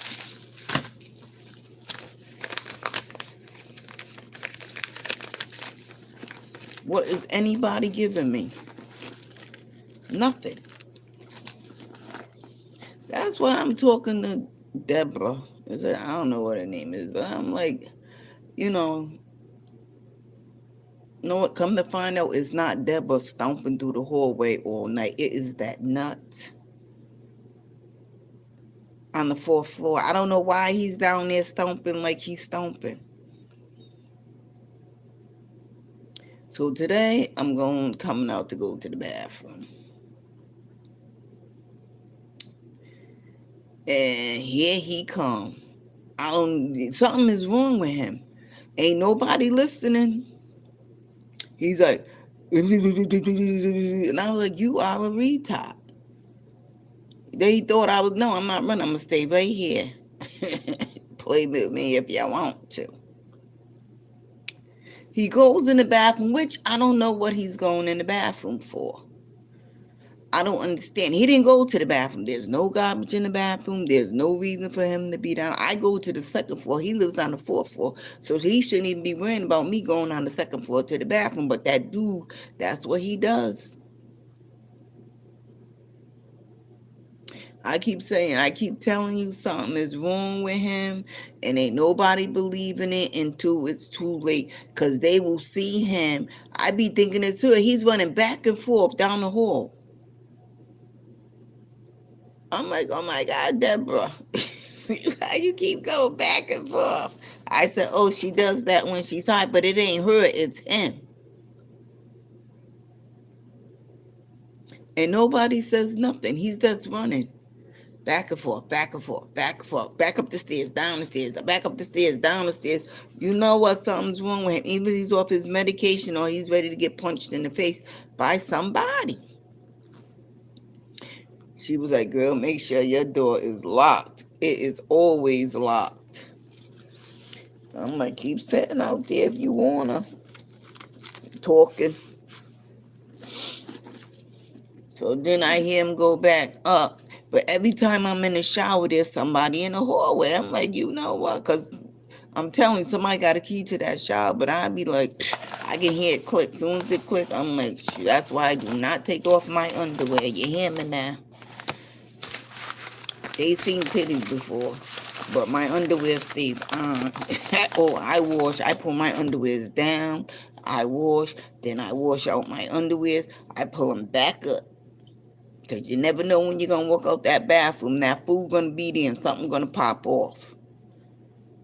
What is anybody giving me? Nothing. That's why I'm talking to Deborah. I don't know what her name is, but I'm like, you know, what? Come to find out, it's not Deborah stomping through the hallway all night. It is that nut on the fourth floor. I don't know why he's down there stomping like he's stomping. So today I'm coming out to go to the bathroom. And here he come. Something is wrong with him. Ain't nobody listening. He's like, and I was like, you are a retard. They thought I was, no, I'm not running. I'm going to stay right here. Play with me if you want to. He goes in the bathroom, which I don't know what he's going in the bathroom for. I don't understand. He didn't go to the bathroom. There's no garbage in the bathroom. There's no reason for him to be down. I go to the second floor. He lives on the fourth floor. So he shouldn't even be worrying about me going on the second floor to the bathroom. But that dude, that's what he does. I keep telling you something is wrong with him, and ain't nobody believing it until it's too late, because they will see him. I be thinking it too. He's running back and forth down the hall. I'm like, oh my God, Deborah, how you keep going back and forth? I said, oh, she does that when she's hot, but it ain't her, it's him. And nobody says nothing. He's just running. Back and forth, back and forth, back and forth, back up the stairs, down the stairs, back up the stairs, down the stairs. You know what? Something's wrong with him. Either he's off his medication or he's ready to get punched in the face by somebody. She was like, girl, make sure your door is locked. It is always locked. I'm like, keep sitting out there if you wanna. Talking. So then I hear him go back up. But every time I'm in the shower, there's somebody in the hallway. I'm like, you know what? Because I'm telling you, somebody got a key to that shower. But I'd be like, I can hear it click. As soon as it click, I'm like, that's why I do not take off my underwear. You hear me now? They seen titties before. But my underwear stays on. Oh, I wash. I pull my underwears down. I wash. Then I wash out my underwears. I pull them back up. Because you never know when you're going to walk out that bathroom. That food going to be there and something going to pop off.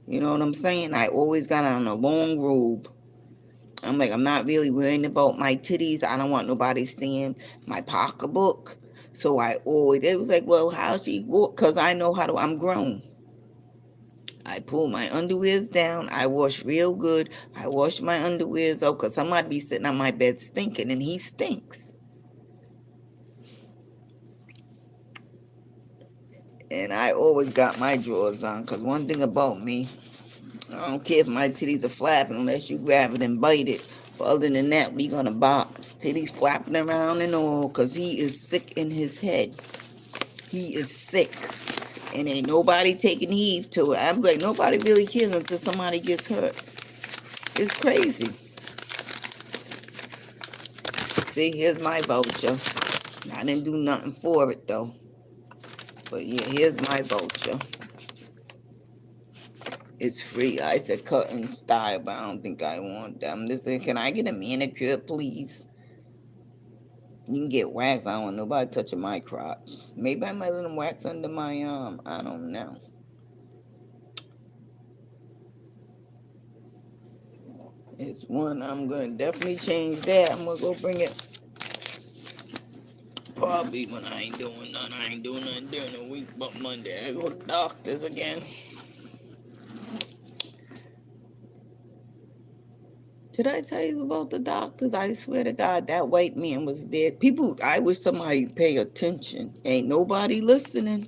You know what I'm saying? I always got on a long robe. I'm like, I'm not really worrying about my titties. I don't want nobody seeing my pocketbook. So it was like, well, how she walk? Because I know how to, I'm grown. I pull my underwears down. I wash real good. I wash my underwears out because somebody be sitting on my bed stinking and he stinks. And I always got my drawers on because one thing about me, I don't care if my titties are flapping unless you grab it and bite it. But other than that, we gonna box. Titties flapping around and all because he is sick in his head. He is sick. And ain't nobody taking heed to it. I'm like, nobody really cares until somebody gets hurt. It's crazy. See, here's my voucher. I didn't do nothing for it though. But yeah, here's my voucher. It's free. I said cut and style, but I don't think I want them. Can I get a manicure, please? You can get wax. I don't want nobody touching my crotch. Maybe I might let them wax under my arm. I don't know. It's one. I'm going to definitely change that. I'm going to go bring it. Probably when I ain't doing nothing. I ain't doing nothing during the week but Monday. I go to the doctors again. Did I tell you about the doctors? I swear to God, that white man was dead. People, I wish somebody pay attention. Ain't nobody listening.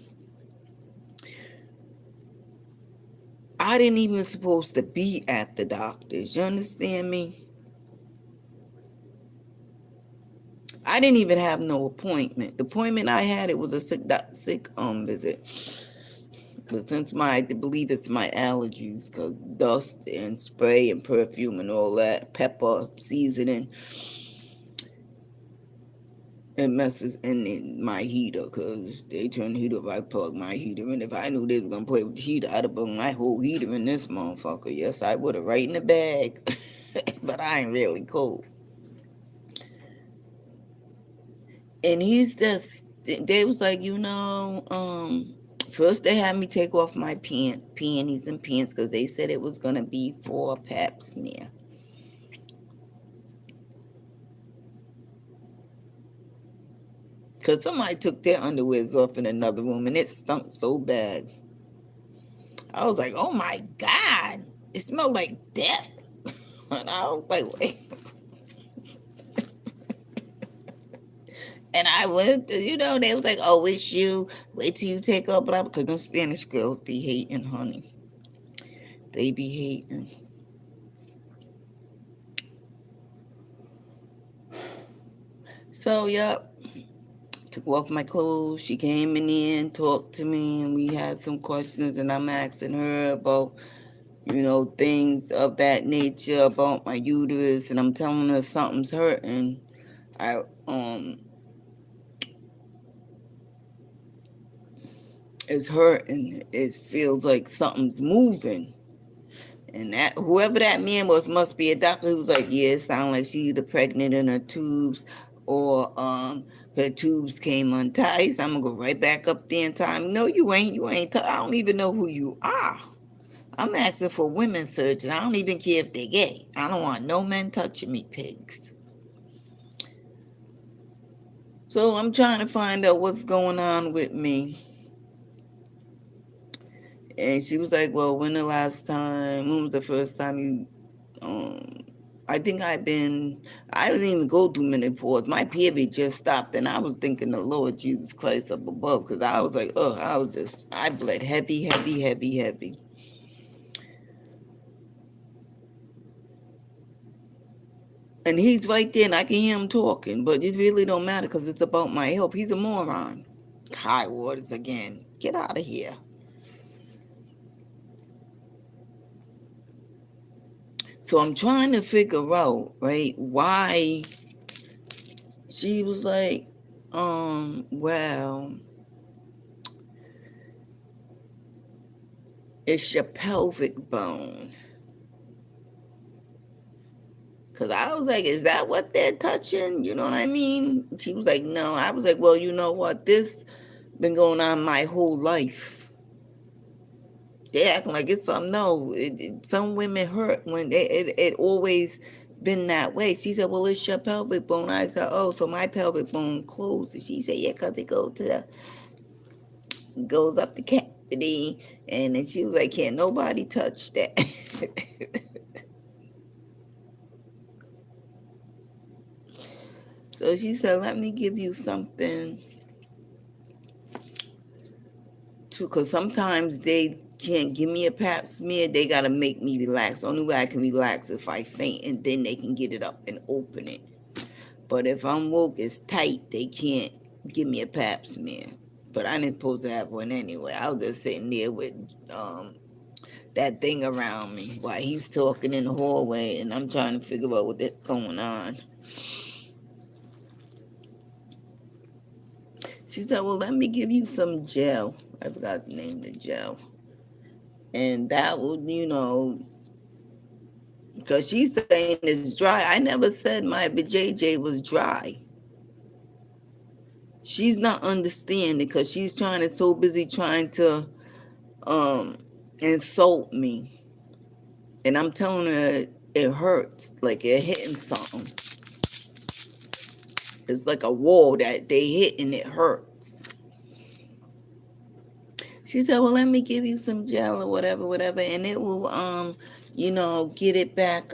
I didn't even supposed to be at the doctor's. You understand me? I didn't even have no appointment. The appointment I had, it was a sick visit. But since I believe it's my allergies, because dust and spray and perfume and all that, pepper, seasoning, It messes in my heater because they turn the heater if I plug my heater in. If I knew they was gonna play with the heater, I'd have plugged my whole heater in this motherfucker. Yes, I would have right in the bag. But I ain't really cold. And he's just they was like, first they had me take off my panties and pants because they said it was gonna be for a pap smear. Because somebody took their underwears off in another room and it stunk so bad. I was like, oh my God, it smelled like death. And I was like, wait. And I went, they was like, oh, it's you. Wait till you take up, blah, because them Spanish girls be hating, honey. They be hating. So, yep, took off my clothes. She came in, talked to me, and we had some questions, and I'm asking her about, things of that nature about my uterus, and I'm telling her something's hurting. I It's hurting. It feels like something's moving. And that whoever that man was must be a doctor who's like, yeah, it sounds like she's either pregnant in her tubes or her tubes came untied. So I'm gonna go right back up there in time. No, you ain't. You ain't. I don't even know who you are. I'm asking for women surgeons. I don't even care if they're gay. I don't want no men touching me, pigs. So I'm trying to find out what's going on with me. And she was like, well, when was the first time you, um, I think I didn't even go through menopause. My period just stopped and I was thinking the Lord Jesus Christ up above because I was like, oh, I bled heavy, heavy, heavy, heavy. And he's right there and I can hear him talking, but it really don't matter because it's about my health. He's a moron. High waters again. Get out of here. So I'm trying to figure out, right, why she was like, well, it's your pelvic bone. Cause I was like, is that what they're touching? You know what I mean? She was like, no. I was like, well, you know what? This been going on my whole life. They acting like it's something. No, some women hurt when it always been that way. She said, well, it's your pelvic bone. I said, oh, so my pelvic bone closes. She said, yeah, cause it goes up the cavity. And then she was like, can't nobody touch that. So she said, let me give you something to, because sometimes they can't give me a pap smear. They got to make me relax. The only way I can relax is if I faint, and then they can get it up and open it. But if I'm woke, it's tight. They can't give me a pap smear. But I didn't supposed to have one anyway. I was just sitting there with that thing around me while he's talking in the hallway, and I'm trying to figure out what's going on. She said, well, let me give you some gel. I forgot the name of the gel. And that will, because she's saying it's dry. I never said my vajayjay was dry. She's not understanding because she's so busy trying to um insult me. And I'm telling her it hurts, like it hitting something. It's like a wall that they hit and it hurts. She said, well, let me give you some gel or whatever, whatever, and it will get it back,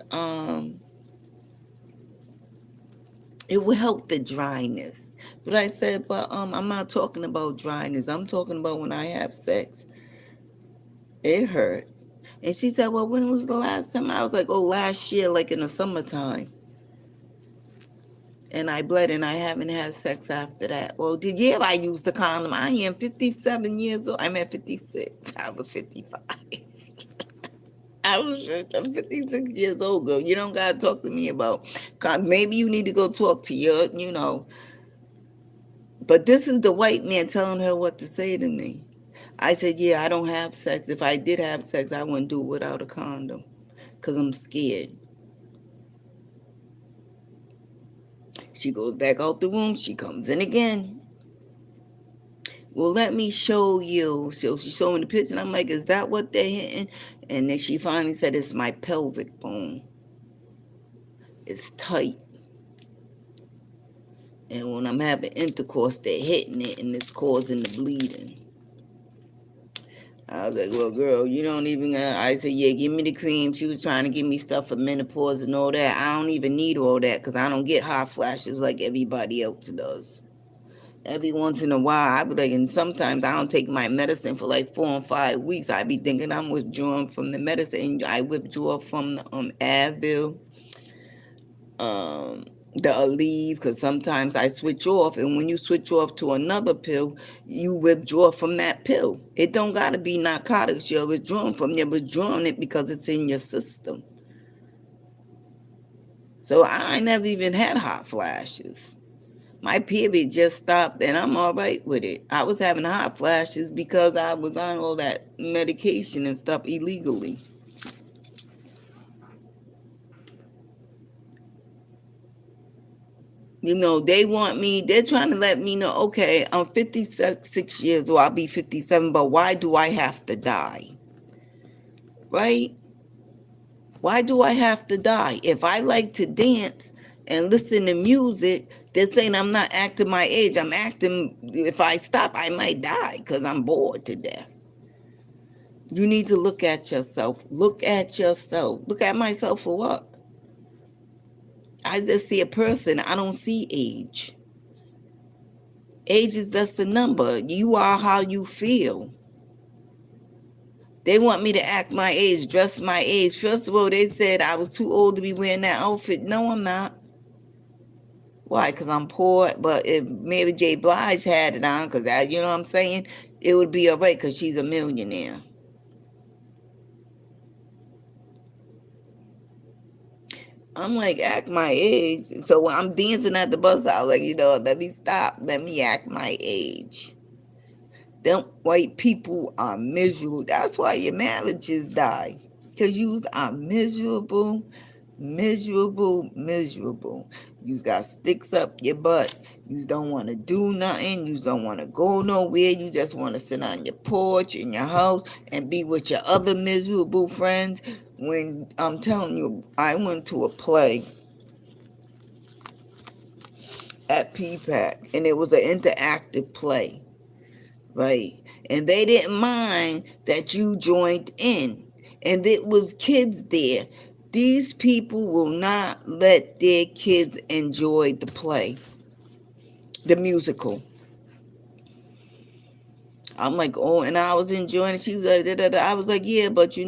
it will help the dryness. But I said, but I'm not talking about dryness. I'm talking about when I have sex. It hurt. And she said, well, when was the last time? I was like, oh, last year, like in the summertime. And I bled and I haven't had sex after that. Well, the year I used the condom, I am 57 years old. I'm at 56. I was 55. I'm 56 years old, girl. You don't got to talk to me about, maybe you need to go talk to your, But this is the white man telling her what to say to me. I said, yeah, I don't have sex. If I did have sex, I wouldn't do it without a condom because I'm scared. She goes back out the room. She comes in again. Well, let me show you. So she showed me the picture, and I'm like, is that what they're hitting? And then she finally said, it's my pelvic bone. It's tight. And when I'm having intercourse, they're hitting it, and it's causing the bleeding. I was like, well, girl, you don't even, I said, yeah, give me the cream. She was trying to give me stuff for menopause and all that. I don't even need all that because I don't get hot flashes like everybody else does. Every once in a while, I be like, and sometimes I don't take my medicine for like 4 and 5 weeks. I be thinking I'm withdrawing from the medicine. I withdraw from the Advil, um, the Aleve, because sometimes I switch off. And when you switch off to another pill, you withdraw from that pill. It don't got to be narcotics you're withdrawing from. You're withdrawing it because it's in your system. So I never even had hot flashes. My period just stopped and I'm all right with it. I was having hot flashes because I was on all that medication and stuff illegally. They're trying to let me know, okay, I'm 56 years old, I'll be 57, but why do I have to die? Right? Why do I have to die? If I like to dance and listen to music, they're saying I'm not acting my age. I'm acting, if I stop, I might die because I'm bored to death. You need to look at yourself. Look at yourself. Look at myself for what? I just see a person. I don't see age. Age is just a number. You are how you feel. They want me to act my age, dress my age. First of all, they said I was too old to be wearing that outfit. No, I'm not. Why? Because I'm poor. But if Mary J. Blige had it on, because you know what I'm saying, it would be all right because she's a millionaire. I'm like, act my age. So when I'm dancing at the bus, I was like, let me stop. Let me act my age. Them white people are miserable. That's why your marriages die. Because you are miserable, miserable, miserable. You got sticks up your butt. You don't want to do nothing. You don't want to go nowhere. You just want to sit on your porch in your house and be with your other miserable friends. When I'm telling you, I went to a play at PPAC and it was an interactive play, right? And they didn't mind that you joined in. And it was kids there. These people will not let their kids enjoy the play, the musical. I'm like, oh, and I was enjoying it. She was like, da, da, da. I was like, yeah, but they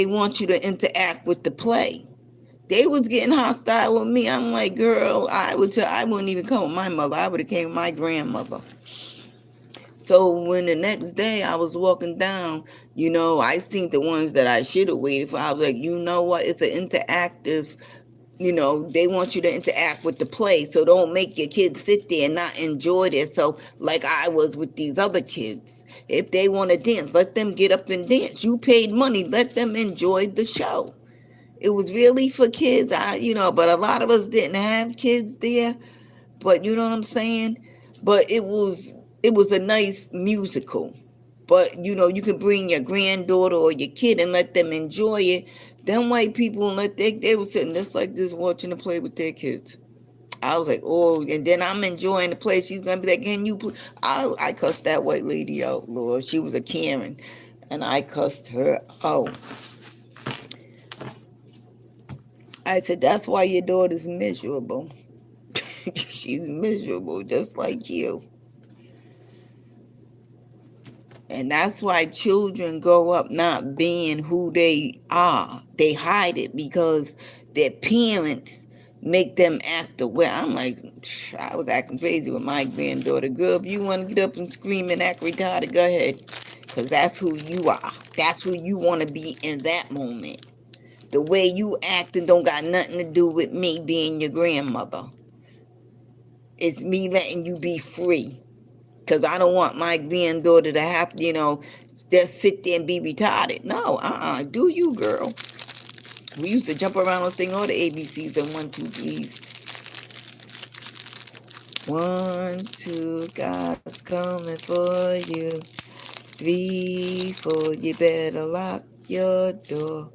want you to interact with the play. They was getting hostile with me. I'm like, girl, I wouldn't even come with my mother. I would have came with my grandmother. So when the next day I was walking down, I seen the ones that I should have waited for. I was like, you know what? It's an interactive, they want you to interact with the play. So don't make your kids sit there and not enjoy themselves like I was with these other kids. If they want to dance, let them get up and dance. You paid money, let them enjoy the show. It was really for kids, but a lot of us didn't have kids there. But you know what I'm saying? But it was a nice musical. But you can bring your granddaughter or your kid and let them enjoy it. Them white people and they were sitting just like this watching the play with their kids. I was like, oh, and then I'm enjoying the play. She's gonna be like, can you please? I cussed that white lady out, Lord. She was a Karen, and I cussed her out. I said, that's why your daughter's miserable. She's miserable, just like you. And that's why children grow up not being who they are. They hide it because their parents make them act the way. I'm like, I was acting crazy with my granddaughter. Girl, if you want to get up and scream and act retarded, go ahead. Because that's who you are. That's who you want to be in that moment. The way you acting don't got nothing to do with me being your grandmother. It's me letting you be free. Because I don't want my granddaughter to have to, just sit there and be retarded. No, do you, girl. We used to jump around and sing all the ABCs and 1, 2, 3s. 1, 2, God's coming for you. 3, 4, you better lock your door.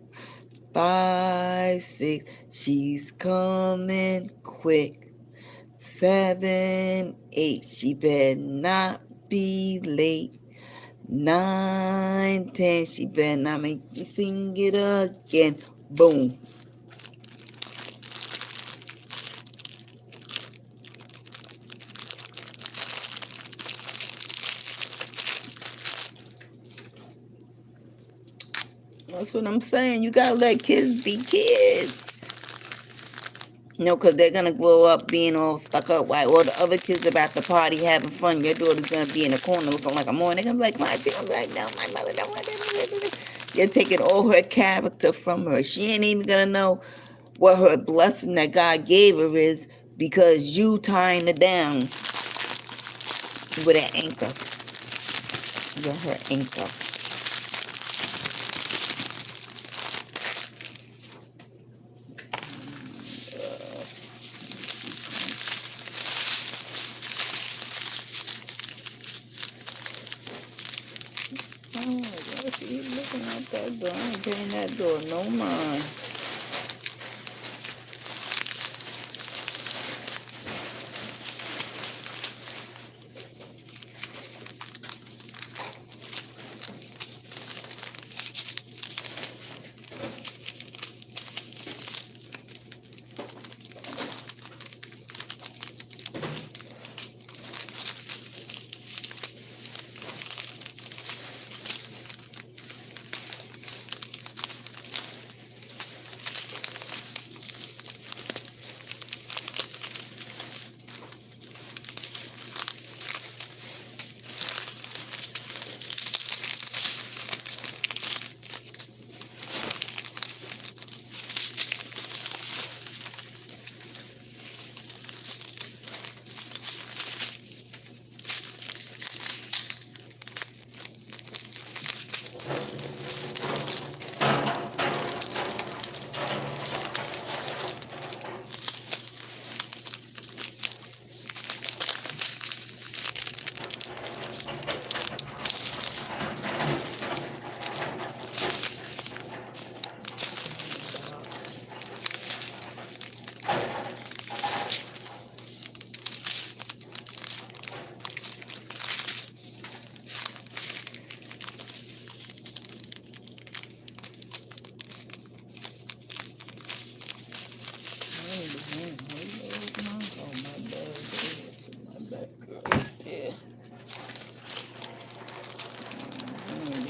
5, 6, she's coming quick. 7, 8, she better not be late. 9, 10, she better not make me sing it again. Boom. That's what I'm saying. You gotta let kids be kids. Because they're gonna grow up being all stuck up while all the other kids are at the party having fun. Your daughter's gonna be in the corner looking like a moron. They're gonna be like, she gonna be like, no, my mother don't want that. You're taking all her character from her. She ain't even gonna know what her blessing that God gave her is because you tying her down with an anchor. You're her anchor. Oh, what are you looking at that door? I ain't paying that door no mind.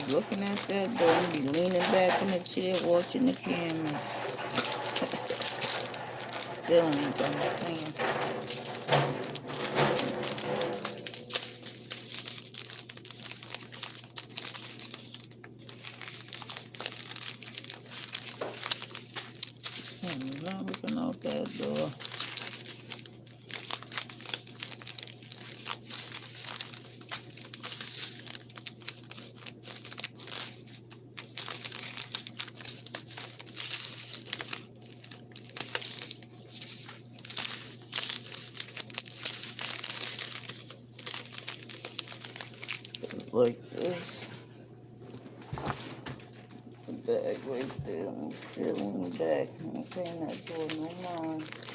Looking at that door and be leaning back in the chair watching the camera. Still ain't gonna sing. I'm not looking out that door. Like this. The bag right there. I'm still in the back. I'm paying that door no mind.